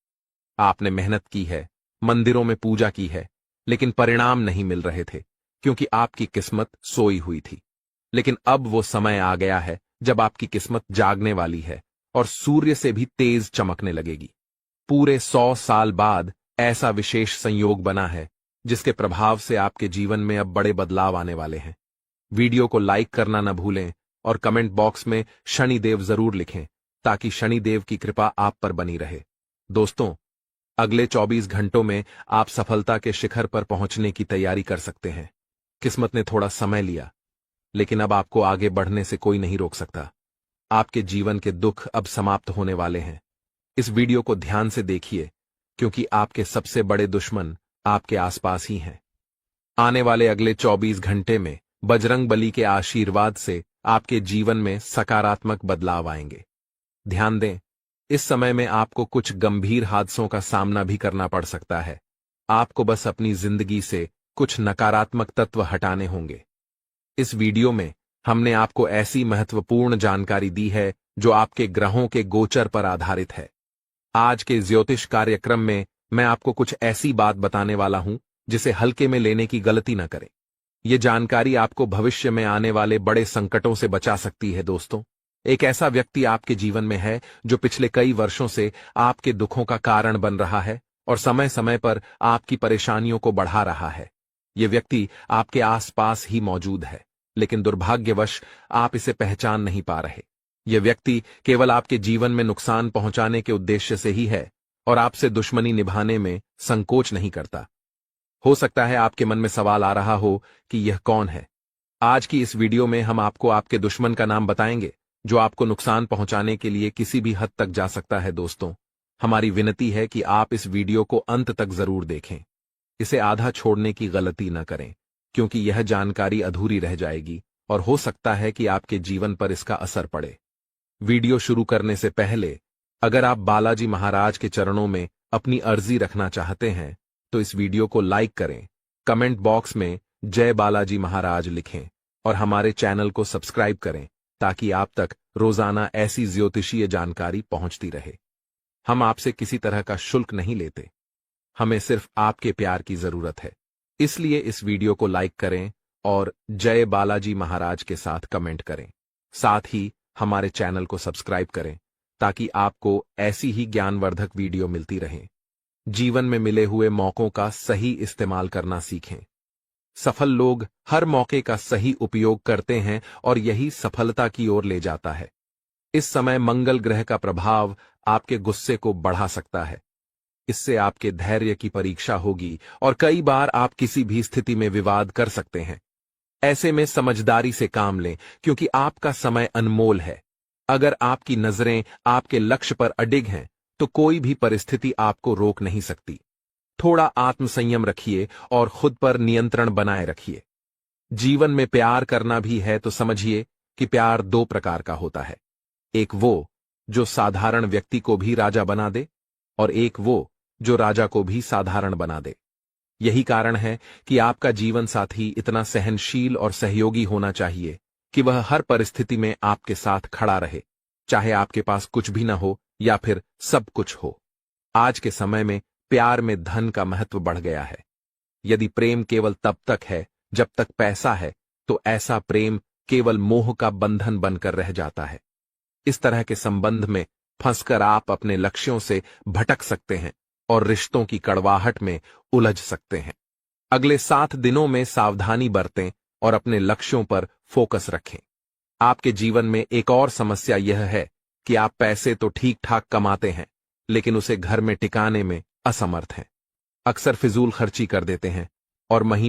आपने मेहनत की है, मंदिरों में पूजा की है, लेकिन परिणाम नहीं मिल रहे थे क्योंकि आपकी किस्मत सोई हुई थी। लेकिन अब वो समय आ गया है जब आपकी किस्मत जागने वाली है और सूर्य से भी तेज चमकने लगेगी। पूरे 100 साल बाद ऐसा विशेष संयोग बना है जिसके प्रभाव से आपके जीवन में अब बड़े बदलाव आने वाले हैं। वीडियो को लाइक करना न भूलें और कमेंट बॉक्स में शनिदेव जरूर लिखें ताकि शनिदेव की कृपा आप पर बनी रहे। दोस्तों, अगले 24 घंटों में आप सफलता के शिखर पर पहुंचने की तैयारी कर सकते हैं। किस्मत ने थोड़ा समय लिया, लेकिन अब आपको आगे बढ़ने से कोई नहीं रोक सकता। आपके जीवन के दुख अब समाप्त होने वाले हैं। इस वीडियो को ध्यान से देखिए क्योंकि आपके सबसे बड़े दुश्मन आपके आसपास ही हैं। आने वाले अगले 24 घंटे में बजरंगबली के आशीर्वाद से आपके जीवन में सकारात्मक बदलाव आएंगे। ध्यान दें, इस समय में आपको कुछ गंभीर हादसों का सामना भी करना पड़ सकता है। आपको बस अपनी जिंदगी से कुछ नकारात्मक तत्व हटाने होंगे। इस वीडियो में हमने आपको ऐसी महत्वपूर्ण जानकारी दी है जो आपके ग्रहों के गोचर पर आधारित है। आज के ज्योतिष कार्यक्रम में मैं आपको कुछ ऐसी बात बताने वाला हूं जिसे हल्के में लेने की गलती न करें। यह जानकारी आपको भविष्य में आने वाले बड़े संकटों से बचा सकती है। दोस्तों, एक ऐसा व्यक्ति आपके जीवन में है जो पिछले कई वर्षों से आपके दुखों का कारण बन रहा है और समय समय पर आपकी परेशानियों को बढ़ा रहा है। यह व्यक्ति आपके आसपास ही मौजूद है, लेकिन दुर्भाग्यवश आप इसे पहचान नहीं पा रहे। यह व्यक्ति केवल आपके जीवन में नुकसान पहुंचाने के उद्देश्य से ही है और आपसे दुश्मनी निभाने में संकोच नहीं करता। हो सकता है आपके मन में सवाल आ रहा हो कि यह कौन है। आज की इस वीडियो में हम आपको आपके दुश्मन का नाम बताएंगे जो आपको नुकसान पहुंचाने के लिए किसी भी हद तक जा सकता है। दोस्तों, हमारी विनती है कि आप इस वीडियो को अंत तक जरूर देखें। इसे आधा छोड़ने की गलती न करें क्योंकि यह जानकारी अधूरी रह जाएगी और हो सकता है कि आपके जीवन पर इसका असर पड़े। वीडियो शुरू करने से पहले अगर आप बालाजी महाराज के चरणों में अपनी अर्जी रखना चाहते हैं तो इस वीडियो को लाइक करें, कमेंट बॉक्स में जय बालाजी महाराज लिखें और हमारे चैनल को सब्सक्राइब करें ताकि आप तक रोजाना ऐसी ज्योतिषीय जानकारी पहुंचती रहे। हम आपसे किसी तरह का शुल्क नहीं लेते, हमें सिर्फ आपके प्यार की जरूरत है। इसलिए इस वीडियो को लाइक करें और जय बालाजी महाराज के साथ कमेंट करें। साथ ही हमारे चैनल को सब्सक्राइब करें ताकि आपको ऐसी ही ज्ञानवर्धक वीडियो मिलती रहे। जीवन में मिले हुए मौकों का सही इस्तेमाल करना सीखें। सफल लोग हर मौके का सही उपयोग करते हैं और यही सफलता की ओर ले जाता है। इस समय मंगल ग्रह का प्रभाव आपके गुस्से को बढ़ा सकता है। इससे आपके धैर्य की परीक्षा होगी और कई बार आप किसी भी स्थिति में विवाद कर सकते हैं। ऐसे में समझदारी से काम लें क्योंकि आपका समय अनमोल है। अगर आपकी नजरें आपके लक्ष्य पर अडिग हैं तो कोई भी परिस्थिति आपको रोक नहीं सकती। थोड़ा आत्मसंयम रखिए और खुद पर नियंत्रण बनाए रखिए। जीवन में प्यार करना भी है तो समझिए कि प्यार 2 प्रकार का होता है। एक वो जो साधारण व्यक्ति को भी राजा बना दे और एक वो जो राजा को भी साधारण बना दे। यही कारण है कि आपका जीवन साथी इतना सहनशील और सहयोगी होना चाहिए कि वह हर परिस्थिति में आपके साथ खड़ा रहे, चाहे आपके पास कुछ भी न हो या फिर सब कुछ हो। आज के समय में प्यार में धन का महत्व बढ़ गया है। यदि प्रेम केवल तब तक है जब तक पैसा है तो ऐसा प्रेम केवल मोह का बंधन बनकर रह जाता है। इस तरह के संबंध में फंसकर आप अपने लक्ष्यों से भटक सकते हैं और रिश्तों की कड़वाहट में उलझ सकते हैं। अगले 7 दिनों में सावधानी बरतें और अपने लक्ष्यों पर फोकस रखें। आपके जीवन में एक और समस्या यह है कि आप पैसे तो ठीक ठाक कमाते हैं लेकिन उसे घर में टिकाने में असमर्थ हैं। अक्सर फिजूल खर्ची कर देते हैं और महीने